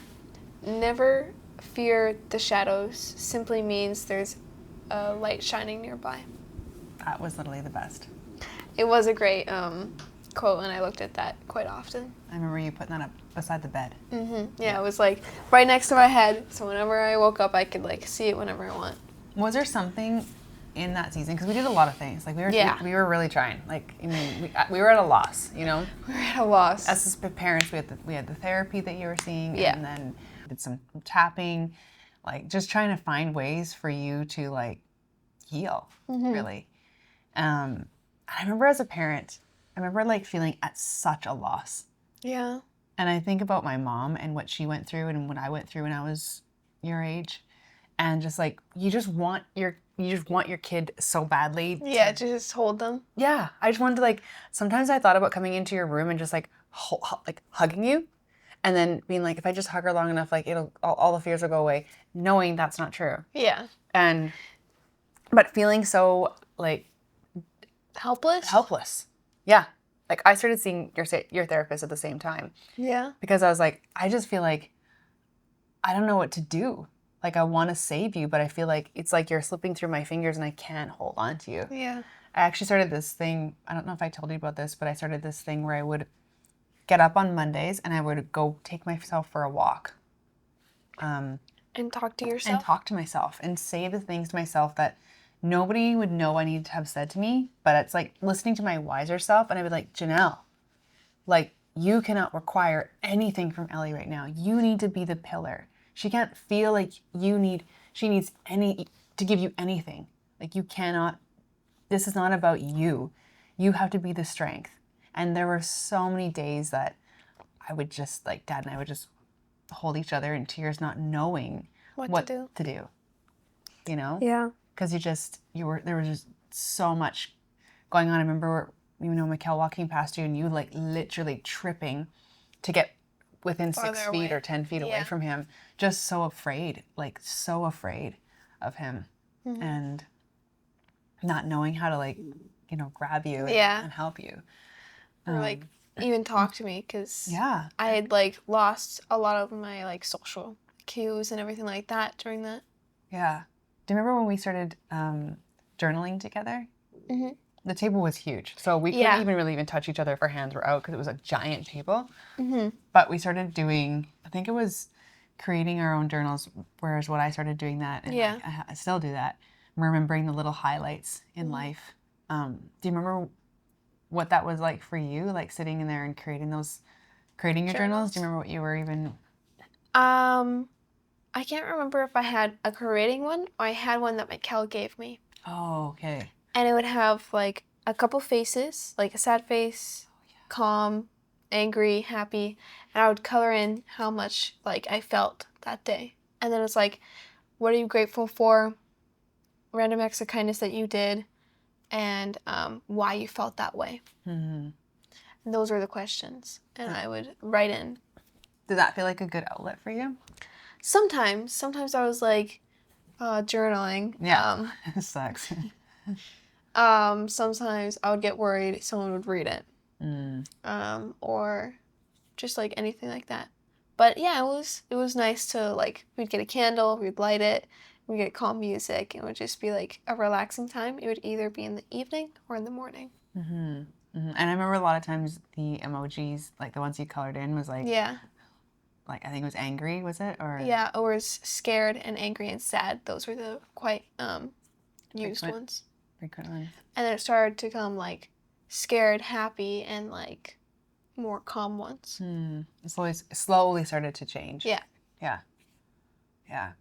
Speaker 2: Never fear the shadows simply means there's a light shining nearby.
Speaker 3: That was literally the best.
Speaker 2: It was a great quote, and I looked at that quite often.
Speaker 3: I remember you putting that up beside the bed.
Speaker 2: Yeah, it was like right next to my head, so whenever I woke up, I could like see it whenever I want.
Speaker 3: Was there something in that season? Because we did a lot of things. Like we were really trying. Like, I mean, we were at a loss, you know?
Speaker 2: We were at a loss.
Speaker 3: As parents, we had the therapy that you were seeing,
Speaker 2: Yeah.
Speaker 3: and then did some tapping, like just trying to find ways for you to like heal, really. I remember as a parent, I remember like feeling at such a loss.
Speaker 2: Yeah.
Speaker 3: And I think about my mom and what she went through and what I went through when I was your age, and just like you just want your kid so badly.
Speaker 2: Yeah, just hold them.
Speaker 3: Yeah, I just wanted to like. Sometimes I thought about coming into your room and just like like hugging you, and then being like, if I just hug her long enough, like it'll all the fears will go away. Knowing that's not true.
Speaker 2: Yeah.
Speaker 3: But feeling so like
Speaker 2: Helpless.
Speaker 3: Yeah. Like I started seeing your therapist at the same time.
Speaker 2: Yeah.
Speaker 3: Because I was like, I just feel like I don't know what to do. Like I want to save you, but I feel like it's like you're slipping through my fingers and I can't hold on to you.
Speaker 2: Yeah.
Speaker 3: I actually started this thing. I don't know if I told you about this, but I started this thing where I would get up on Mondays and I would go take myself for a walk.
Speaker 2: And talk to yourself.
Speaker 3: And talk to myself and say the things to myself that nobody would know I needed to have said to me, but it's like listening to my wiser self, and I'd be like, Janelle, like, you cannot require anything from Elli right now. You need to be the pillar. She can't feel like she needs to give you anything. Like, you cannot, this is not about you. You have to be the strength. And there were so many days that I would just, like, Dad and I would just hold each other in tears, not knowing what to do. You know?
Speaker 2: Yeah.
Speaker 3: Because there was just so much going on. I remember, Mikkel walking past you and you like literally tripping to get within
Speaker 2: Farther
Speaker 3: 6 feet
Speaker 2: away.
Speaker 3: or 10 feet away from him. Just so afraid of him. And not knowing how to like, grab you and help you.
Speaker 2: Or like even talk to me, because
Speaker 3: Yeah.
Speaker 2: I had like lost a lot of my like social cues and everything like that during that.
Speaker 3: Yeah. Do you remember when we started journaling together?
Speaker 2: Mm-hmm.
Speaker 3: The table was huge. So we couldn't even touch each other if our hands were out because it was a giant table.
Speaker 2: Mm-hmm.
Speaker 3: But we started doing, I think it was creating our own journals, whereas what I started doing that. And like, I still do that. Remembering the little highlights in life. Do you remember what that was like for you? Like sitting in there and creating your journals? Do you remember what you were even...
Speaker 2: I can't remember if I had a creating one or I had one that Mikkel gave me.
Speaker 3: Oh, okay.
Speaker 2: And it would have like a couple faces, like a sad face, calm, angry, happy, and I would color in how much like I felt that day. And then it's like, what are you grateful for? Random acts of kindness that you did, and why you felt that way.
Speaker 3: Mm-hmm.
Speaker 2: And those were the questions, and I would write in.
Speaker 3: Did that feel like a good outlet for you?
Speaker 2: Sometimes I was like journaling.
Speaker 3: Yeah, it sucks.
Speaker 2: Sometimes I would get worried someone would read it, or just like anything like that. But yeah, it was nice to like, we'd get a candle, we'd light it, we'd get calm music, and it would just be like a relaxing time. It would either be in the evening or in the morning.
Speaker 3: Mm-hmm. Mm-hmm. And I remember a lot of times the emojis, like the ones you colored in, was like, like I think it was angry, was it? Or
Speaker 2: scared and angry and sad. Those were the quite used ones.
Speaker 3: frequent ones.
Speaker 2: And then it started to come like scared, happy, and like more calm ones.
Speaker 3: It slowly started to change.
Speaker 2: Yeah.
Speaker 3: Yeah. Yeah.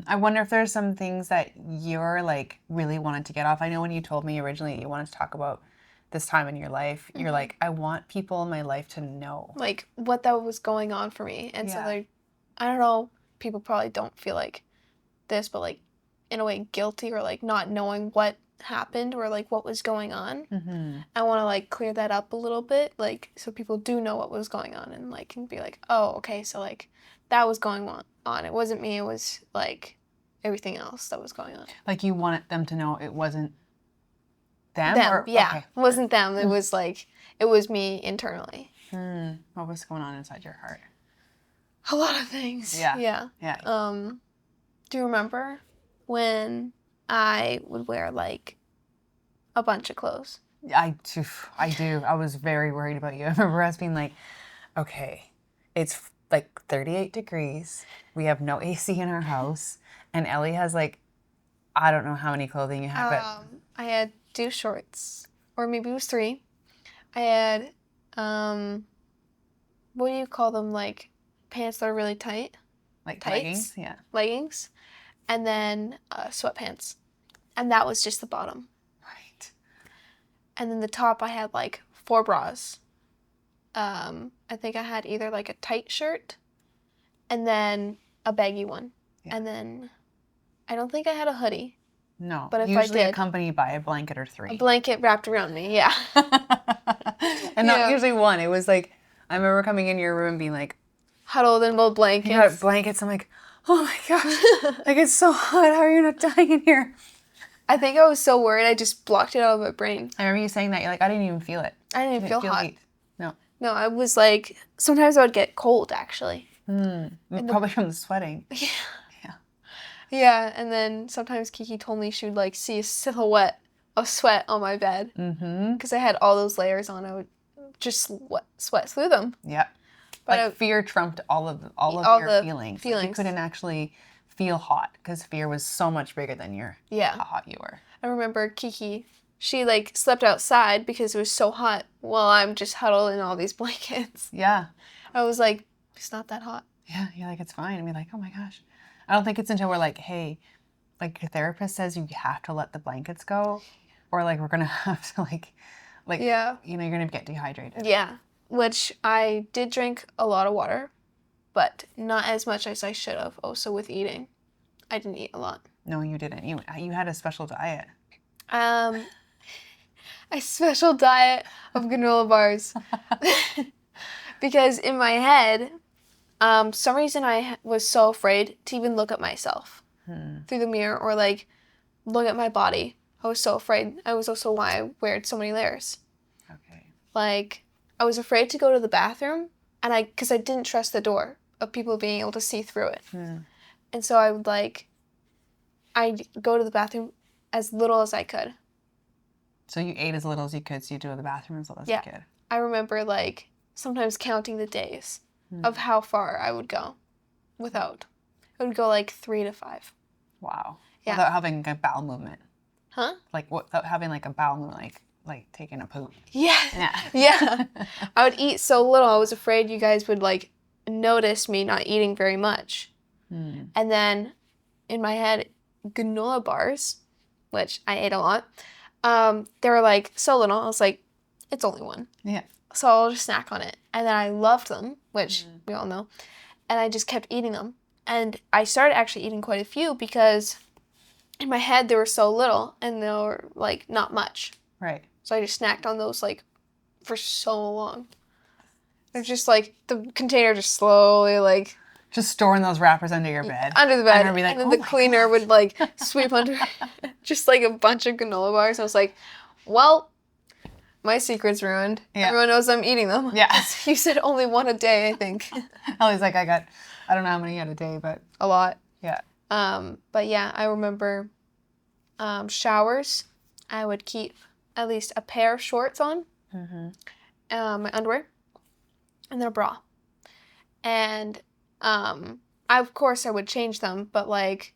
Speaker 3: I wonder if there's some things that you're like really wanted to get off. I know when you told me originally you wanted to talk about this time in your life, you're like, I want people in my life to know.
Speaker 2: Like what that was going on for me. And so
Speaker 3: Yeah.
Speaker 2: like, I don't know, people probably don't feel like this, but like in a way guilty or like not knowing what happened or like what was going on. I want to like clear that up a little bit, like so people do know what was going on and like can be like, oh, okay, so like that was going on. It wasn't me, it was like everything else that was going on.
Speaker 3: Like you wanted them to know it wasn't them?
Speaker 2: Yeah.
Speaker 3: Okay.
Speaker 2: It wasn't them. It was like, it was me internally.
Speaker 3: What was going on inside your heart?
Speaker 2: A lot of things.
Speaker 3: Yeah.
Speaker 2: Yeah.
Speaker 3: Yeah.
Speaker 2: Do you remember when I would wear like a bunch of clothes?
Speaker 3: I do. I was very worried about you. I remember us being like, okay, it's like 38 degrees. We have no AC in our house. And Ellie has like, I don't know how many clothing you have, but
Speaker 2: I had 2 shorts, or maybe it was 3. I had, what do you call them? Like pants that are really tight?
Speaker 3: like
Speaker 2: tights?
Speaker 3: leggings. Yeah.
Speaker 2: Leggings. And then sweatpants. And that was just the bottom.
Speaker 3: Right.
Speaker 2: And then the top, I had like 4 bras. I think I had either like a tight shirt and then a baggy one.
Speaker 3: Yeah.
Speaker 2: And then I don't think I had a hoodie.
Speaker 3: No.
Speaker 2: But if I
Speaker 3: usually
Speaker 2: did,
Speaker 3: accompanied by a blanket or 3.
Speaker 2: a blanket wrapped around me, yeah.
Speaker 3: And not
Speaker 2: Yeah.
Speaker 3: usually one. It was like, I remember coming in your room and being like,
Speaker 2: Huddled in little
Speaker 3: you
Speaker 2: blankets.
Speaker 3: got blankets. I'm like, oh my gosh, like it's so hot. How are you not dying in here?
Speaker 2: I think I was so worried I just blocked it out of my brain.
Speaker 3: I remember you saying that. You're like, I didn't even feel it.
Speaker 2: I didn't even feel hot.
Speaker 3: heat. No.
Speaker 2: No, I was like, sometimes I would get cold actually.
Speaker 3: Probably from the sweating.
Speaker 2: Yeah.
Speaker 3: Yeah.
Speaker 2: Yeah, and then sometimes Kiki told me she would like see a silhouette of sweat on my bed. Because I had all those layers on. I would just sweat through them.
Speaker 3: Yeah.
Speaker 2: But
Speaker 3: Like fear trumped all of
Speaker 2: all
Speaker 3: your
Speaker 2: the
Speaker 3: feelings. Like,
Speaker 2: feelings.
Speaker 3: you couldn't actually feel hot because fear was so much bigger than how hot you were.
Speaker 2: I remember Kiki, she like slept outside because it was so hot while I'm just huddled in all these blankets.
Speaker 3: Yeah.
Speaker 2: I was like, it's not that hot.
Speaker 3: Yeah. You're like, it's fine. And be like, oh my gosh. I don't think it's until we're like, hey, like your therapist says you have to let the blankets go, or like we're gonna have to like
Speaker 2: Yeah.
Speaker 3: you're gonna get dehydrated.
Speaker 2: Yeah, which I did drink a lot of water, but not as much as I should have. Also with eating, I didn't eat a lot.
Speaker 3: No, you didn't. You had a special diet.
Speaker 2: A special diet of granola bars. Because in my head, some reason I was so afraid to even look at myself through the mirror or like look at my body. I was so afraid. I was also why I wear so many layers.
Speaker 3: Okay.
Speaker 2: Like I was afraid to go to the bathroom, and because I didn't trust the door of people being able to see through it. And so I'd go to the bathroom as little as I could.
Speaker 3: So you ate as little as you could, so you do the bathroom as little as you could.
Speaker 2: I remember like sometimes counting the days of how far I would go without. It would go like 3 to 5.
Speaker 3: Wow.
Speaker 2: Yeah.
Speaker 3: Without having a bowel movement.
Speaker 2: Huh?
Speaker 3: Like without having like a bowel movement, like taking a poop.
Speaker 2: Yeah.
Speaker 3: Yeah.
Speaker 2: Yeah. I would eat so little. I was afraid you guys would like notice me not eating very much. And then in my head, granola bars, which I ate a lot, they were like so little. I was like, it's only 1.
Speaker 3: Yeah.
Speaker 2: So I'll just snack on it. And then I loved them, which we all know. And I just kept eating them. And I started actually eating quite a few because in my head they were so little and they were like not much.
Speaker 3: Right.
Speaker 2: So I just snacked on those like for so long. They're just like the container just slowly like
Speaker 3: Just storing those wrappers under your bed.
Speaker 2: under the bed.
Speaker 3: And, be like,
Speaker 2: and then
Speaker 3: "Oh
Speaker 2: the
Speaker 3: my
Speaker 2: cleaner would like sweep under just like a bunch of granola bars. I was like, well, my secret's ruined.
Speaker 3: Yeah.
Speaker 2: Everyone knows I'm eating them.
Speaker 3: Yeah.
Speaker 2: You said only 1 a day, I think.
Speaker 3: Ellie's like, I don't know how many at a day, but
Speaker 2: A lot.
Speaker 3: yeah.
Speaker 2: But yeah, I remember showers. I would keep at least a pair of shorts on, my underwear, and then a bra. And of course I would change them, but like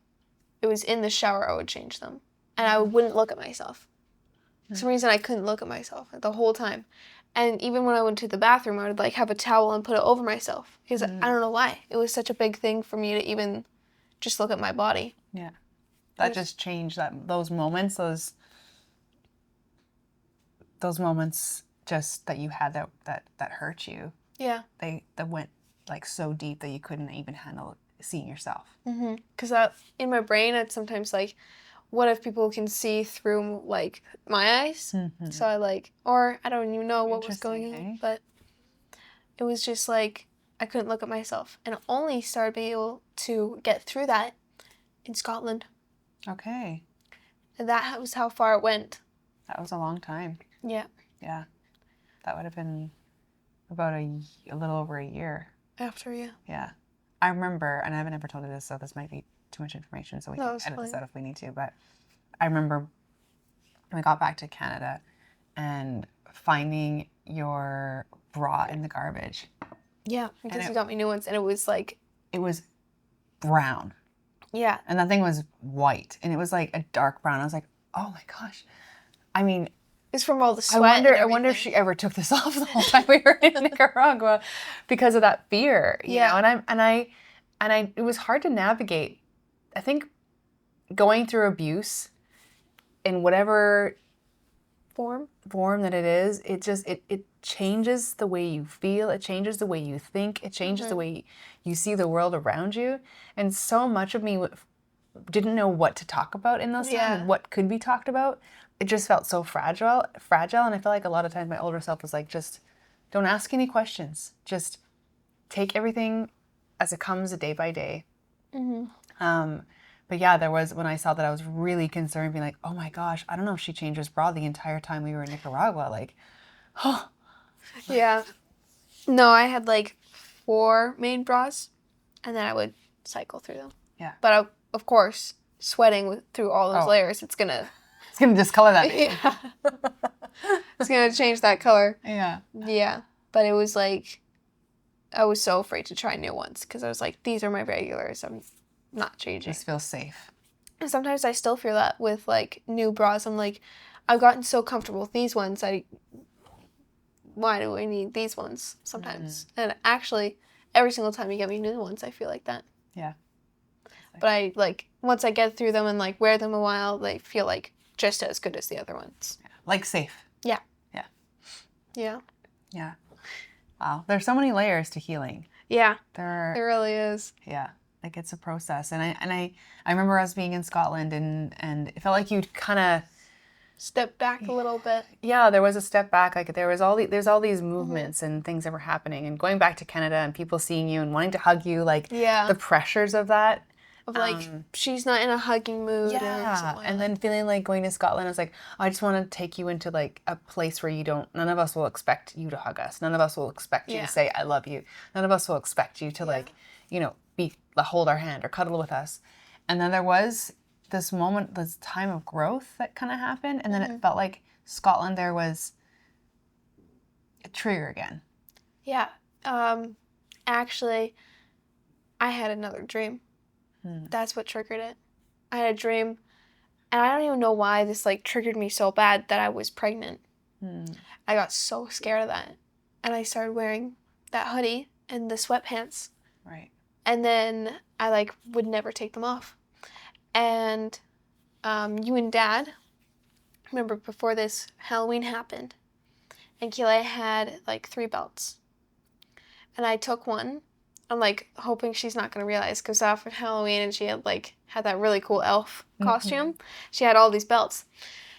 Speaker 2: it was in the shower I would change them. and I wouldn't look at myself. For some reason, I couldn't look at myself the whole time. And even when I went to the bathroom, I would like have a towel and put it over myself because I don't know why. It was such a big thing for me to even just look at my body.
Speaker 3: Yeah. That just changed those moments just that you had that hurt you.
Speaker 2: Yeah.
Speaker 3: That went like so deep that you couldn't even handle seeing yourself.
Speaker 2: Because in my brain, I'd sometimes like, what if people can see through like my eyes? So I like, or I don't even know what was going on, but it was just like I couldn't look at myself, and I only started being able to get through that in Scotland.
Speaker 3: Okay.
Speaker 2: And that was how far it went.
Speaker 3: That was a long time.
Speaker 2: Yeah.
Speaker 3: Yeah. That would have been about a little over a year.
Speaker 2: After, yeah.
Speaker 3: Yeah. I remember, and I haven't ever told you this, so this might be too much information, so we can edit
Speaker 2: fine.
Speaker 3: this out if we need to, but I remember when we got back to Canada and finding your bra in the garbage.
Speaker 2: Yeah, because you got me new ones, and it was like...
Speaker 3: It was brown.
Speaker 2: Yeah.
Speaker 3: And that thing was white, and it was like a dark brown. I was like, oh my gosh. I mean...
Speaker 2: It's from all the sweat.
Speaker 3: I wonder if she ever took this off the whole time we were in Nicaragua because of that fear. You know? And it was hard to navigate. I think going through abuse in whatever form that it is, it changes the way you feel. It changes the way you think. It changes the way you see the world around you. And so much of me didn't know what to talk about in those times, what could be talked about. It just felt so fragile. And I feel like a lot of times my older self was like, just don't ask any questions. Just take everything as it comes day by day. But yeah, there was, when I saw that, I was really concerned, being like, oh my gosh, I don't know if she changed his bra the entire time we were in Nicaragua. Like, oh.
Speaker 2: Yeah. No, I had like 4 main bras, and then I would cycle through them.
Speaker 3: Yeah.
Speaker 2: But of course, sweating through all those layers, it's gonna
Speaker 3: discolor that baby.
Speaker 2: Yeah. It's gonna change that color.
Speaker 3: Yeah.
Speaker 2: Yeah. But it was like, I was so afraid to try new ones because I was like, these are my regulars. I'm not changing.
Speaker 3: Just feel safe.
Speaker 2: And sometimes I still feel that with like new bras. I'm like, I've gotten so comfortable with these ones. Why do I need these ones sometimes? And actually, every single time you get me new ones, I feel like that.
Speaker 3: Yeah.
Speaker 2: But I like, once I get through them and like wear them a while, they feel like just as good as the other ones.
Speaker 3: Like safe.
Speaker 2: Yeah.
Speaker 3: Yeah.
Speaker 2: Yeah.
Speaker 3: Yeah. Wow. There's so many layers to healing.
Speaker 2: Yeah.
Speaker 3: There
Speaker 2: It really is.
Speaker 3: Yeah. Like it's a process. And I remember us being in Scotland and it felt like you'd kind of
Speaker 2: step back a little bit.
Speaker 3: Yeah, there was a step back. Like there's all these movements and things that were happening, and going back to Canada and people seeing you and wanting to hug you, like the pressures of that.
Speaker 2: Of like, she's not in a hugging mood.
Speaker 3: Yeah, and then feeling like going to Scotland, I was like, I just want to take you into like a place where none of us will expect you to hug us. None of us will expect you to say, I love you. None of us will expect you to like, hold our hand or cuddle with us. And then there was this moment, this time of growth that kind of happened. And then it felt like Scotland, there was a trigger again.
Speaker 2: Yeah. Actually, I had another dream. That's what triggered it. I had a dream, and I don't even know why this like triggered me so bad that I was pregnant. I got so scared of that, and I started wearing that hoodie and the sweatpants.
Speaker 3: Right.
Speaker 2: And then I like would never take them off. And you and Dad, remember before this Halloween happened, and Keela had like 3 belts, and I took one. I'm like hoping she's not gonna realize because after Halloween and she had that really cool elf costume. She had all these belts,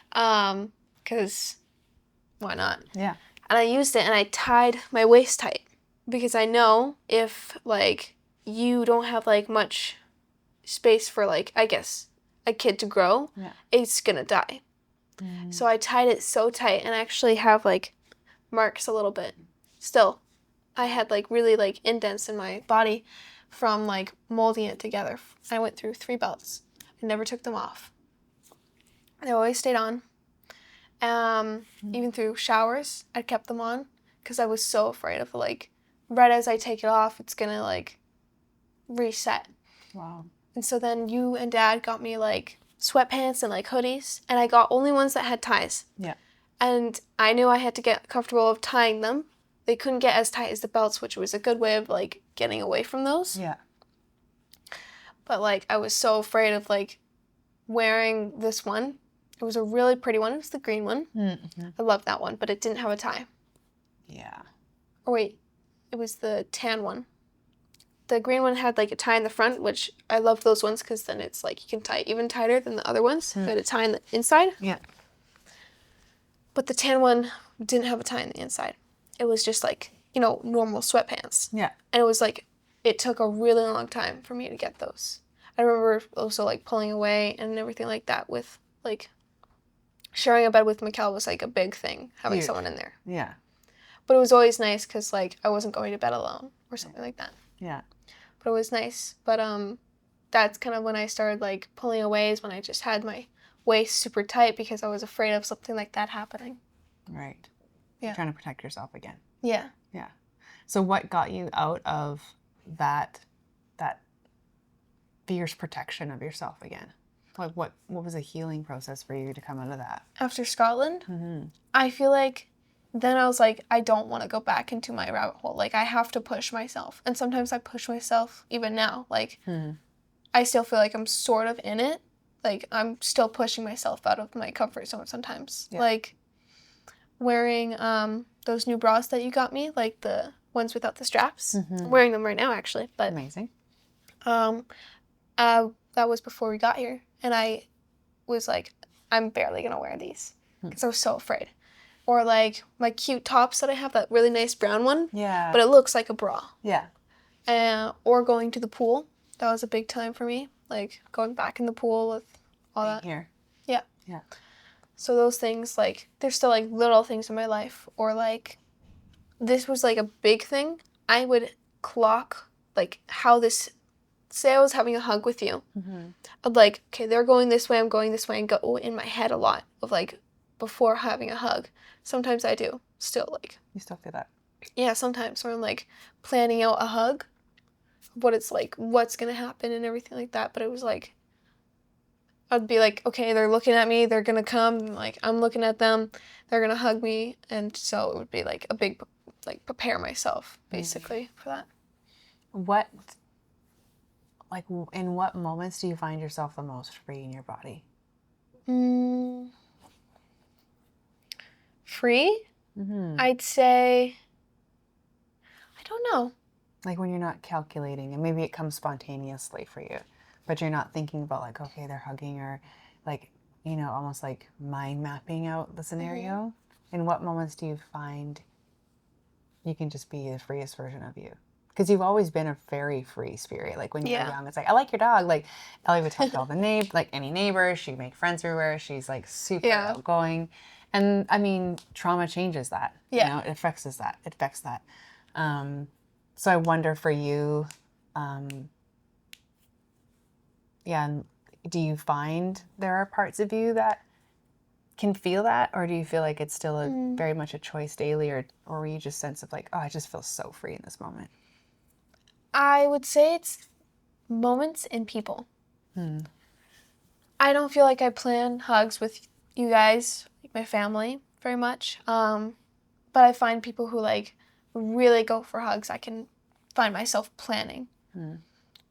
Speaker 2: because why not?
Speaker 3: Yeah.
Speaker 2: And I used it and I tied my waist tight because I know if like you don't have like much space for like I guess a kid to grow, it's gonna die. So I tied it so tight and I actually have like marks a little bit still. I had like really like indents in my body from like molding it together. I went through 3 belts. I never took them off. They always stayed on. Even through showers, I kept them on because I was so afraid of like right as I take it off, it's gonna like reset.
Speaker 3: Wow.
Speaker 2: And so then you and Dad got me like sweatpants and like hoodies, and I got only ones that had ties.
Speaker 3: Yeah.
Speaker 2: And I knew I had to get comfortable of tying them. They couldn't get as tight as the belts, which was a good way of like getting away from those.
Speaker 3: Yeah.
Speaker 2: But like I was so afraid of like wearing this one. It was a really pretty one. It was the green one.
Speaker 3: Mm-hmm.
Speaker 2: I love that one, but it didn't have a tie.
Speaker 3: Yeah.
Speaker 2: Or wait, it was the tan one. The green one had like a tie in the front, which I love those ones because then it's like you can tie it even tighter than the other ones. It had a tie in the inside.
Speaker 3: Yeah.
Speaker 2: But the tan one didn't have a tie in the inside. It was just like, normal sweatpants.
Speaker 3: Yeah.
Speaker 2: And it was like, it took a really long time for me to get those. I remember also like pulling away and everything like that with like sharing a bed with Mikkel was like a big thing, having
Speaker 3: Huge.
Speaker 2: someone in there.
Speaker 3: Yeah.
Speaker 2: But it was always nice because like I wasn't going to bed alone or something like that.
Speaker 3: Yeah.
Speaker 2: But it was nice. But that's kind of when I started like pulling away is when I just had my waist super tight because I was afraid of something like that happening.
Speaker 3: Right.
Speaker 2: Yeah.
Speaker 3: Trying to protect yourself again.
Speaker 2: Yeah.
Speaker 3: Yeah. So what got you out of that fierce protection of yourself again? Like what was a healing process for you to come out of that?
Speaker 2: After Scotland,
Speaker 3: Mm-hmm.
Speaker 2: I feel like then I was like, I don't want to go back into my rabbit hole. Like I have to push myself. And sometimes I push myself even now. Like I still feel like I'm sort of in it. Like I'm still pushing myself out of my comfort zone sometimes.
Speaker 3: Yeah.
Speaker 2: Like wearing those new bras that you got me, like the ones without the straps. I'm wearing them right now actually. But
Speaker 3: Amazing.
Speaker 2: that was before we got here. And I was like, I'm barely going to wear these because I was so afraid. Or like my cute tops that I have, that really nice brown one.
Speaker 3: Yeah.
Speaker 2: But it looks like a bra.
Speaker 3: Yeah.
Speaker 2: Or going to the pool. That was a big time for me. Like going back in the pool with all that.
Speaker 3: Here.
Speaker 2: Yeah.
Speaker 3: Yeah.
Speaker 2: So those things, like, there's still like little things in my life. Or like, this was like a big thing. I would clock like how this, say I was having a hug with you. I'd like, okay, they're going this way, I'm going this way, and go in my head a lot of like before having a hug. Sometimes I do still like.
Speaker 3: You still feel that?
Speaker 2: Yeah, sometimes where I'm like planning out a hug, what it's like, what's gonna happen and everything like that. But it was like, I'd be like, okay, they're looking at me, they're gonna come, like I'm looking at them, they're gonna hug me, and so it would be like a big, like prepare myself basically for that.
Speaker 3: What, like in what moments do you find yourself the most free in your body?
Speaker 2: Free? I'd say, I don't know.
Speaker 3: Like when you're not calculating and maybe it comes spontaneously for you, but you're not thinking about like, okay, they're hugging or like, almost like mind mapping out the scenario. In what moments do you find you can just be the freest version of you? Because you've always been a very free spirit. Like when you were young, it's like, I like your dog. Like Elli would talk to all the like any neighbors. She'd make friends everywhere. She's like super outgoing. And I mean, trauma changes that.
Speaker 2: Yeah.
Speaker 3: It affects that. So I wonder for you, and do you find there are parts of you that can feel that, or do you feel like it's still very much a choice daily, or were you just sense of like, oh, I just feel so free in this moment?
Speaker 2: I would say it's moments and people. I don't feel like I plan hugs with you guys, like my family, very much. But I find people who like really go for hugs, I can find myself planning.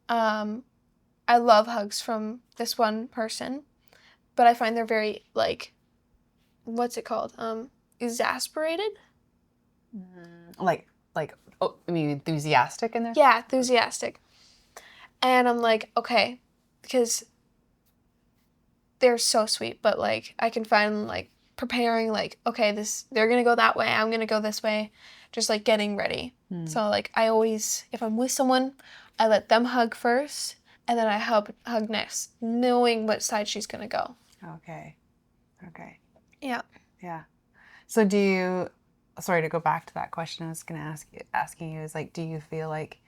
Speaker 2: I love hugs from this one person, but I find they're very like, what's it called? Exasperated?
Speaker 3: Like, oh, I mean, enthusiastic in there?
Speaker 2: Yeah, enthusiastic. And I'm like, okay, because they're so sweet, but like I can find like preparing like, okay, they're gonna go that way, I'm gonna go this way, just like getting ready. So like I always, if I'm with someone, I let them hug first and then I hug next, knowing what side she's gonna go.
Speaker 3: Okay.
Speaker 2: Yeah.
Speaker 3: Yeah. So do you, sorry to go back to that question I was gonna asking you is like, do you feel like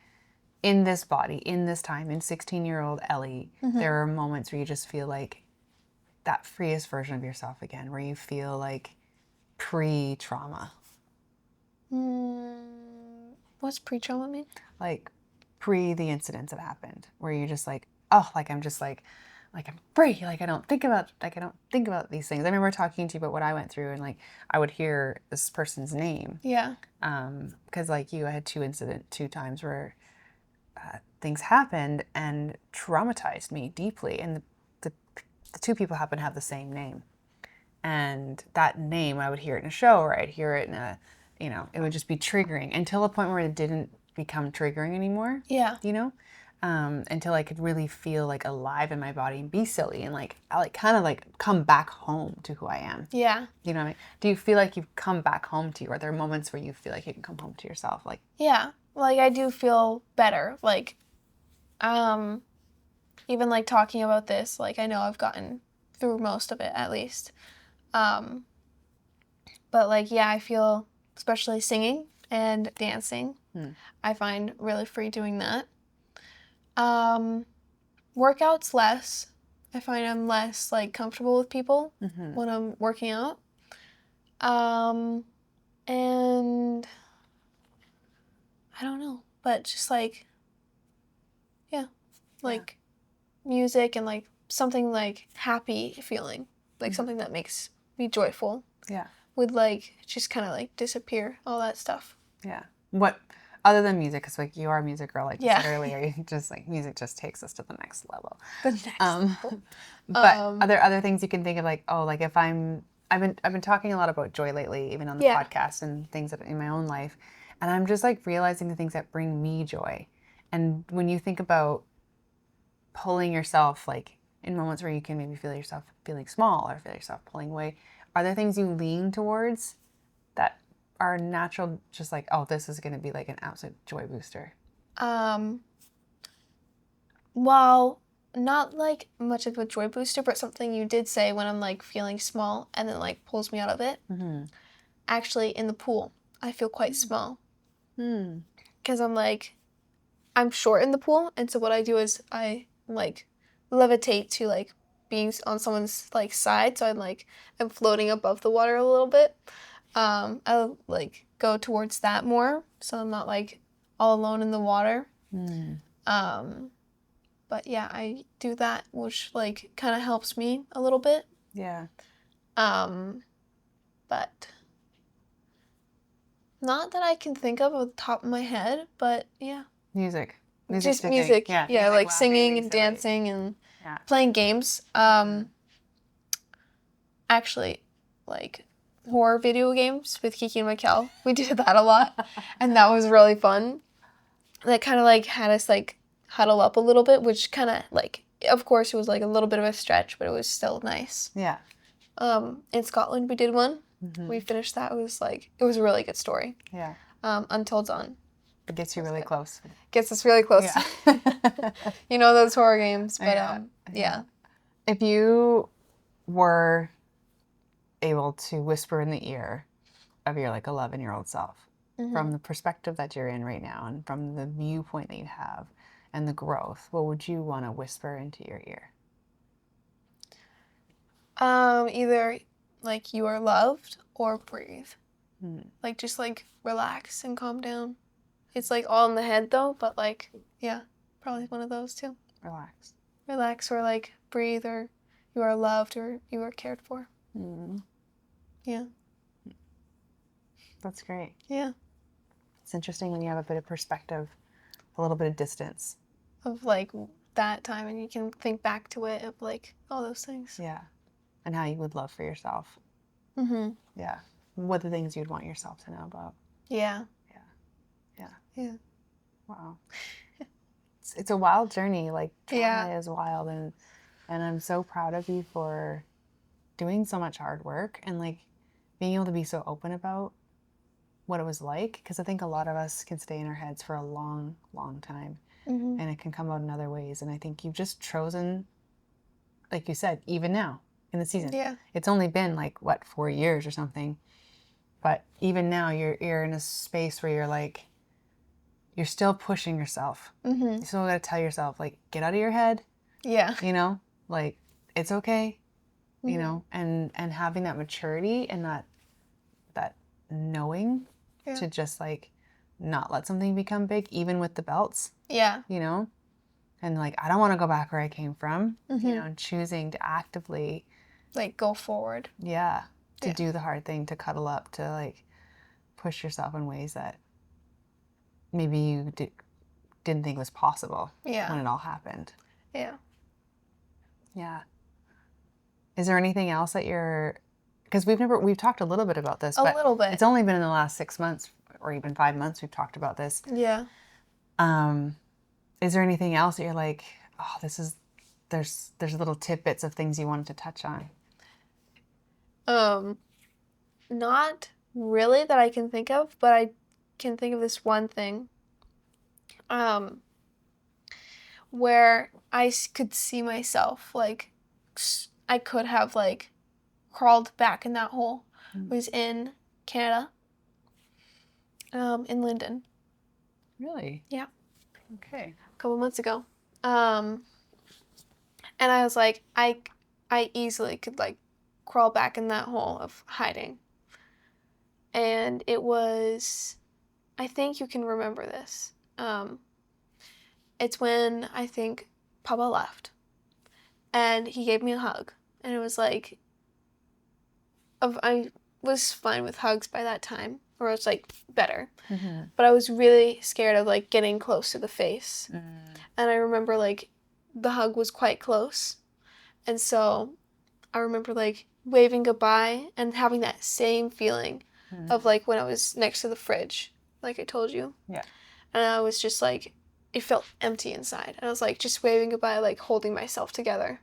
Speaker 3: in this body, in this time, in 16-year-old Elli, there are moments where you just feel like that freest version of yourself again, where you feel like pre-trauma?
Speaker 2: What's pre-trauma mean?
Speaker 3: Like pre the incidents that happened, where you're just like, oh, like I'm just like like I'm free. Like I don't think about these things. I remember talking to you about what I went through, and like I would hear this person's name.
Speaker 2: Yeah.
Speaker 3: Because like you, I had two times where things happened and traumatized me deeply, and the two people happen to have the same name. And that name, I would hear it in a show, or I'd hear it in a, it would just be triggering until a point where it didn't become triggering anymore.
Speaker 2: Yeah.
Speaker 3: Until I could really feel like alive in my body and be silly and like I like kind of like come back home to who I am.
Speaker 2: Yeah.
Speaker 3: You know what I mean? Do you feel like you've come back home to you? Are there moments where you feel like you can come home to yourself? Like,
Speaker 2: Yeah. Like I do feel better. Like, even like talking about this, like I know I've gotten through most of it at least. But like, yeah, I feel, especially singing and dancing, I find really free doing that. Workouts less. I find I'm less like comfortable with people when I'm working out. And I don't know, but just like, yeah, like music and like something like happy feeling, like something that makes me joyful.
Speaker 3: yeah.
Speaker 2: Would like just kind of like disappear, all that stuff.
Speaker 3: Yeah. What other than music, because like you are a music girl, like you said
Speaker 2: Yeah.
Speaker 3: earlier, you just like music just takes us to the next level.
Speaker 2: The next level.
Speaker 3: But are there other things you can think of, like, oh, like if I've been talking a lot about joy lately, even on the podcast and things that in my own life, and I'm just like realizing the things that bring me joy. And when you think about pulling yourself, like in moments where you can maybe feel yourself feeling small or feel yourself pulling away, are there things you lean towards that are natural, just like, oh, this is going to be like an absolute joy booster?
Speaker 2: Well, not like much of a joy booster, but something you did say when I'm like feeling small and then like pulls me out of it. Actually, in the pool, I feel quite small. Because I'm short in the pool, and so what I do is I like levitate to like being on someone's like side, so I'm floating above the water a little bit. I like go towards that more, so I'm not like all alone in the water. But yeah, I do that, which like kind of helps me a little bit.
Speaker 3: Yeah.
Speaker 2: But not that I can think of at the top of my head, but yeah.
Speaker 3: Music.
Speaker 2: Just music. Yeah,
Speaker 3: music,
Speaker 2: like
Speaker 3: laughing,
Speaker 2: singing and
Speaker 3: silly.
Speaker 2: dancing and playing games. Actually, like horror video games with Kiki and Mikkel. We did that a lot, and that was really fun. That kind of like had us like huddle up a little bit, which kind of like, of course, it was like a little bit of a stretch, but it was still nice.
Speaker 3: Yeah.
Speaker 2: In Scotland, we did one. We finished that. It was a really good story.
Speaker 3: Yeah.
Speaker 2: Until Dawn.
Speaker 3: It gets you really close.
Speaker 2: Gets us really close.
Speaker 3: Yeah.
Speaker 2: You know those horror games, but yeah.
Speaker 3: If you were able to whisper in the ear of your like 11-year-old self, from the perspective that you're in right now and from the viewpoint that you have and the growth, what would you want to whisper into your ear?
Speaker 2: Either like you are loved or breathe. Like just like relax and calm down. It's like all in the head though, but like, yeah, probably one of those two.
Speaker 3: Relax.
Speaker 2: Relax or like breathe, or you are loved or you are cared for. Yeah.
Speaker 3: That's great.
Speaker 2: Yeah.
Speaker 3: It's interesting when you have a bit of perspective, a little bit of distance.
Speaker 2: Of like that time, and you can think back to it of like all those things.
Speaker 3: Yeah. And how you would love for yourself. Yeah. What are the things you'd want yourself to know about?
Speaker 2: Yeah.
Speaker 3: Yeah. Wow. It's a wild journey. Like trauma is wild, and I'm so proud of you for doing so much hard work and like being able to be so open about what it was like, because I think a lot of us can stay in our heads for a long, long time, and it can come out in other ways. And I think you've just chosen, like you said, even now in the season.
Speaker 2: Yeah.
Speaker 3: It's only been like 4 years or something, but even now you're in a space where you're like, you're still pushing yourself. You still got to tell yourself, like, get out of your head.
Speaker 2: Yeah.
Speaker 3: Like, it's okay. And having that maturity and that knowing to just like not let something become big, even with the belts.
Speaker 2: Yeah.
Speaker 3: and like, I don't want to go back where I came from,
Speaker 2: Mm-hmm.
Speaker 3: you know, and choosing to actively,
Speaker 2: Like, go forward.
Speaker 3: to
Speaker 2: Yeah.
Speaker 3: do the hard thing, to cuddle up, to like push yourself in ways that maybe you didn't think was possible when
Speaker 2: Yeah.
Speaker 3: it all happened.
Speaker 2: Yeah.
Speaker 3: Yeah. Is there anything else that because we've talked a little bit about this,
Speaker 2: A
Speaker 3: but
Speaker 2: little bit.
Speaker 3: it's only been in the last 6 months or even 5 months we've talked about this.
Speaker 2: Yeah.
Speaker 3: Is there anything else that you're like, oh, there's little tidbits of things you wanted to touch on?
Speaker 2: Not really that I can think of, but I can think of this one thing. Where I could see myself, like, I could have, like, crawled back in that hole. It was in Canada, in Linden.
Speaker 3: Really?
Speaker 2: Yeah.
Speaker 3: Okay.
Speaker 2: A couple months ago. And I was like, I easily could, like, crawl back in that hole of hiding. And it was, I think you can remember this. It's when I think Papa left. And he gave me a hug. And it was like, I was fine with hugs by that time, or I was like better.
Speaker 3: Mm-hmm.
Speaker 2: But I was really scared of like getting close to the face. And I remember like the hug was quite close. And so I remember like waving goodbye and having that same feeling of like when I was next to the fridge, like I told you.
Speaker 3: Yeah.
Speaker 2: And I was just like, it felt empty inside. And I was like just waving goodbye, like holding myself together.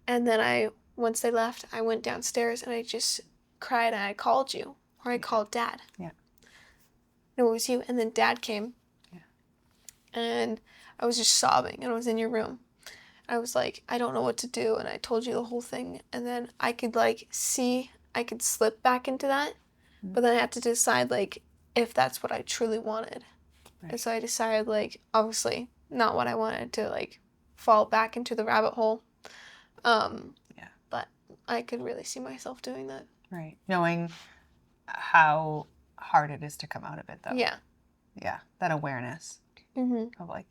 Speaker 2: And then once they left, I went downstairs and I just cried and I called you, or I called Dad.
Speaker 3: Yeah.
Speaker 2: No, it was you. And then Dad came.
Speaker 3: Yeah.
Speaker 2: And I was just sobbing and I was in your room. I was like, I don't know what to do. And I told you the whole thing. And then I could like see I could slip back into that. But then I had to decide like if that's what I truly wanted. Right. And so I decided like obviously not what I wanted, to like fall back into the rabbit hole. But I could really see myself doing that.
Speaker 3: Right. Knowing how hard it is to come out of it though.
Speaker 2: Yeah.
Speaker 3: Yeah. That awareness of like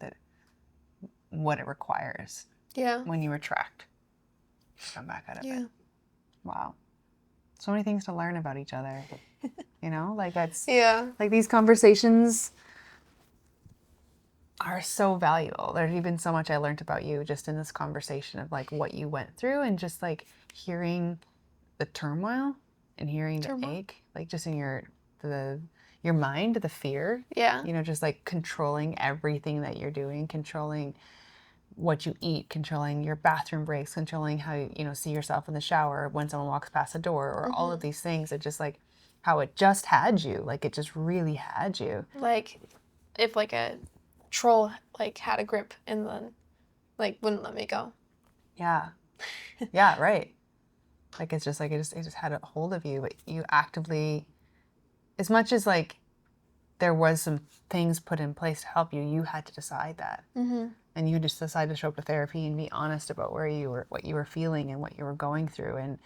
Speaker 3: what it requires.
Speaker 2: Yeah.
Speaker 3: When you retract to come back out of
Speaker 2: Yeah.
Speaker 3: it. Wow. So many things to learn about each other. You know, like that's like these conversations are so valuable. There's even so much I learned about you just in this conversation of like what you went through, and just like hearing the turmoil and hearing the ache, like just in your mind, the fear.
Speaker 2: Yeah.
Speaker 3: You know, just like controlling everything that you're doing, controlling what you eat, controlling your bathroom breaks, controlling how you see yourself in the shower when someone walks past the door, or all of these things. It just like how it just had you, like it just really had you.
Speaker 2: Like if like a troll like had a grip and then like wouldn't let me go.
Speaker 3: Yeah. Yeah, right. Like it's just like it just had a hold of you, but you actively, as much as like there was some things put in place to help you, you had to decide that. And you just decided to show up to therapy and be honest about what you were feeling and what you were going through, and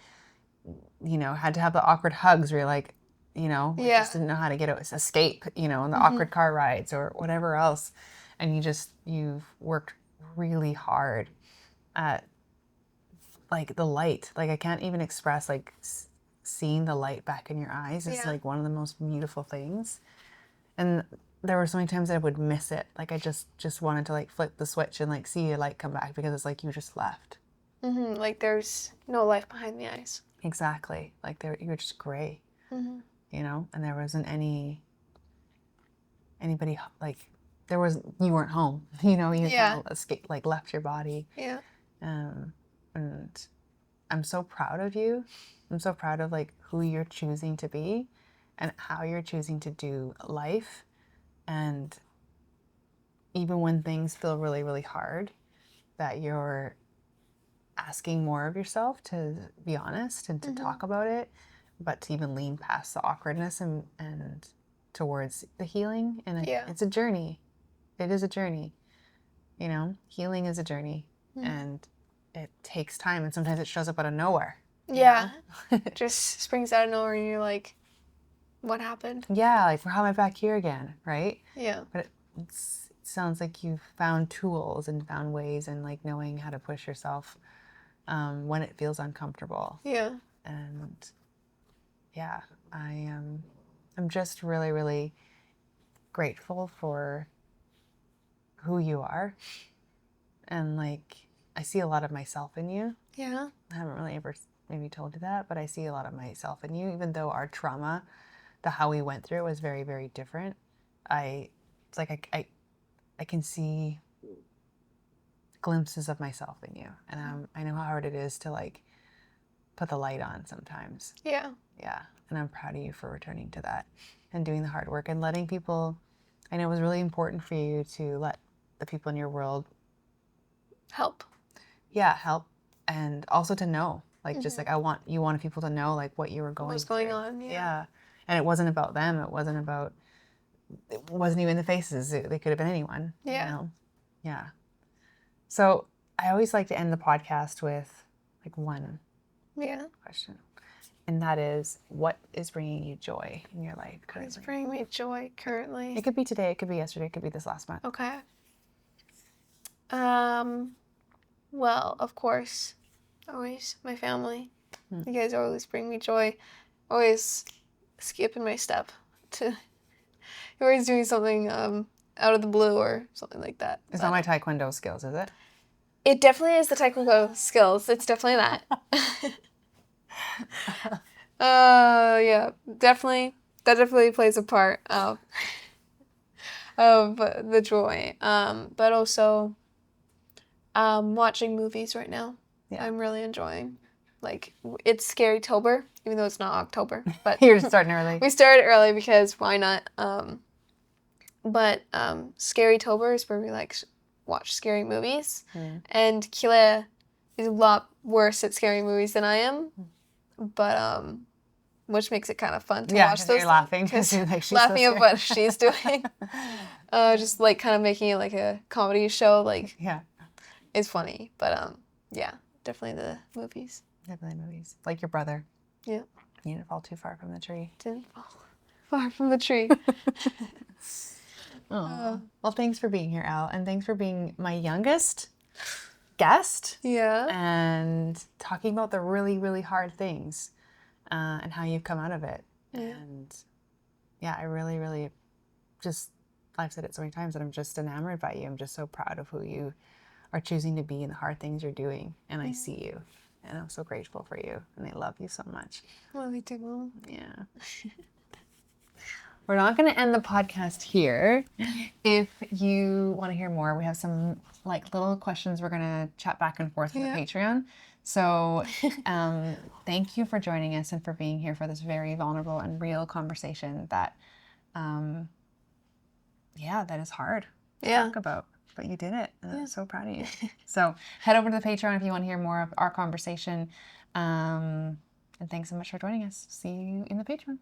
Speaker 3: had to have the awkward hugs where you're like, just didn't know how to escape, in the awkward car rides or whatever else. And you've worked really hard at like the light. Like I can't even express like seeing the light back in your eyes is like one of the most beautiful things. And there were so many times that I would miss it. Like I just wanted to like flip the switch and like see your light come back, because it's like you just left. Like
Speaker 2: there's no life behind the eyes.
Speaker 3: Exactly. Like you were just gray. And there wasn't anybody like you weren't home. You kind of escaped, like left your body.
Speaker 2: Yeah.
Speaker 3: And I'm so proud of you. I'm so proud of like who you're choosing to be and how you're choosing to do life. And even when things feel really, really hard, that you're asking more of yourself to be honest and to talk about it, but to even lean past the awkwardness and towards the healing. And it's a journey. It is a journey. Healing is a journey, and it takes time, and sometimes it shows up out of nowhere.
Speaker 2: Yeah. It just springs out of nowhere and you're like, what happened?
Speaker 3: Yeah, like how am I back here again, right?
Speaker 2: Yeah.
Speaker 3: But it's sounds like you've found tools and found ways and like knowing how to push yourself when it feels uncomfortable.
Speaker 2: Yeah.
Speaker 3: And yeah, I'm just really, really grateful for who you are. And like, I see a lot of myself in you.
Speaker 2: Yeah.
Speaker 3: I haven't really ever maybe told you that, but I see a lot of myself in you, even though our trauma, how we went through it was very, very different. It's like I can see glimpses of myself in you. And I know how hard it is to like put the light on sometimes.
Speaker 2: Yeah.
Speaker 3: Yeah. And I'm proud of you for returning to that and doing the hard work and letting people, I know it was really important for you to let the people in your world
Speaker 2: Help.
Speaker 3: help. And also to know, like, just like, you wanted people to know like what you were going
Speaker 2: What's going
Speaker 3: through.
Speaker 2: on? Yeah.
Speaker 3: Yeah. And it wasn't about them. It wasn't even the faces. They could have been anyone.
Speaker 2: Yeah.
Speaker 3: You know? Yeah. So I always like to end the podcast with like one question. And that is, what is bringing you joy in your life currently?
Speaker 2: It's bringing me joy currently.
Speaker 3: It could be today, it could be yesterday, it could be this last month.
Speaker 2: Okay. Well, of course, always my family. You guys always bring me joy. Always skipping my step to. You're always doing something out of the blue or something like that.
Speaker 3: It's not my Taekwondo skills, is it?
Speaker 2: It definitely is the Taekwondo skills. It's definitely that. Yeah, definitely. That definitely plays a part of the joy. But also, watching movies right now.
Speaker 3: Yeah.
Speaker 2: I'm really enjoying. Like, it's Scary-tober, even though it's not October. But
Speaker 3: You're starting early.
Speaker 2: we started early because why not? But Scary-tober is where we like watch scary movies, and Kila is a lot worse at scary movies than I am, but which makes it kind of fun to watch those.
Speaker 3: You're laughing because you're like, she's
Speaker 2: laughing
Speaker 3: so
Speaker 2: at what she's doing. Just like kind of making it like a comedy show, like it's funny, but yeah, definitely the movies.
Speaker 3: Definitely movies. Like your brother.
Speaker 2: Yeah.
Speaker 3: You didn't fall too far from the tree.
Speaker 2: Didn't fall far from the tree.
Speaker 3: Well, thanks for being here, Elle, and thanks for being my youngest guest.
Speaker 2: Yeah.
Speaker 3: And talking about the really, really hard things and how you've come out of it.
Speaker 2: Yeah.
Speaker 3: And yeah, I really, really just, I've said it so many times that I'm just enamored by you. I'm just so proud of who you are choosing to be and the hard things you're doing. And I see you. And I'm so grateful for you. And I love you so much.
Speaker 2: Love you too, Mom.
Speaker 3: Yeah. We're not going to end the podcast here. If you want to hear more, we have some like little questions we're going to chat back and forth on the Patreon. So thank you for joining us and for being here for this very vulnerable and real conversation that, that is hard to talk about. But you did it. And I'm so proud of you. So head over to the Patreon if you want to hear more of our conversation. And thanks so much for joining us. See you in the Patreon.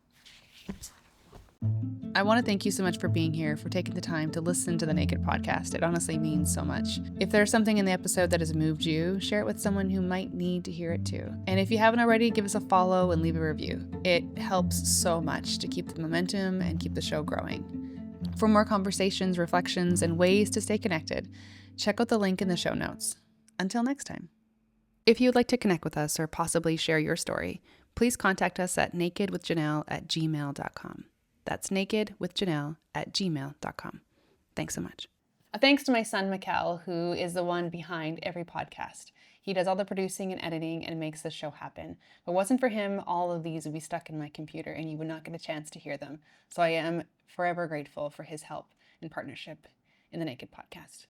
Speaker 1: I want to thank you so much for being here, for taking the time to listen to the Naked Podcast. It honestly means so much. If there's something in the episode that has moved you, share it with someone who might need to hear it too. And if you haven't already, give us a follow and leave a review. It helps so much to keep the momentum and keep the show growing. For more conversations, reflections, and ways to stay connected, check out the link in the show notes. Until next time. If you would like to connect with us or possibly share your story, please contact us at nakedwithjanelle@gmail.com. That's nakedwithjanelle@gmail.com. Thanks so much. Thanks to my son, Mikkel, who is the one behind every podcast. He does all the producing and editing and makes this show happen. If it wasn't for him, all of these would be stuck in my computer and you would not get a chance to hear them. So I am forever grateful for his help and partnership in the Naked Podcast.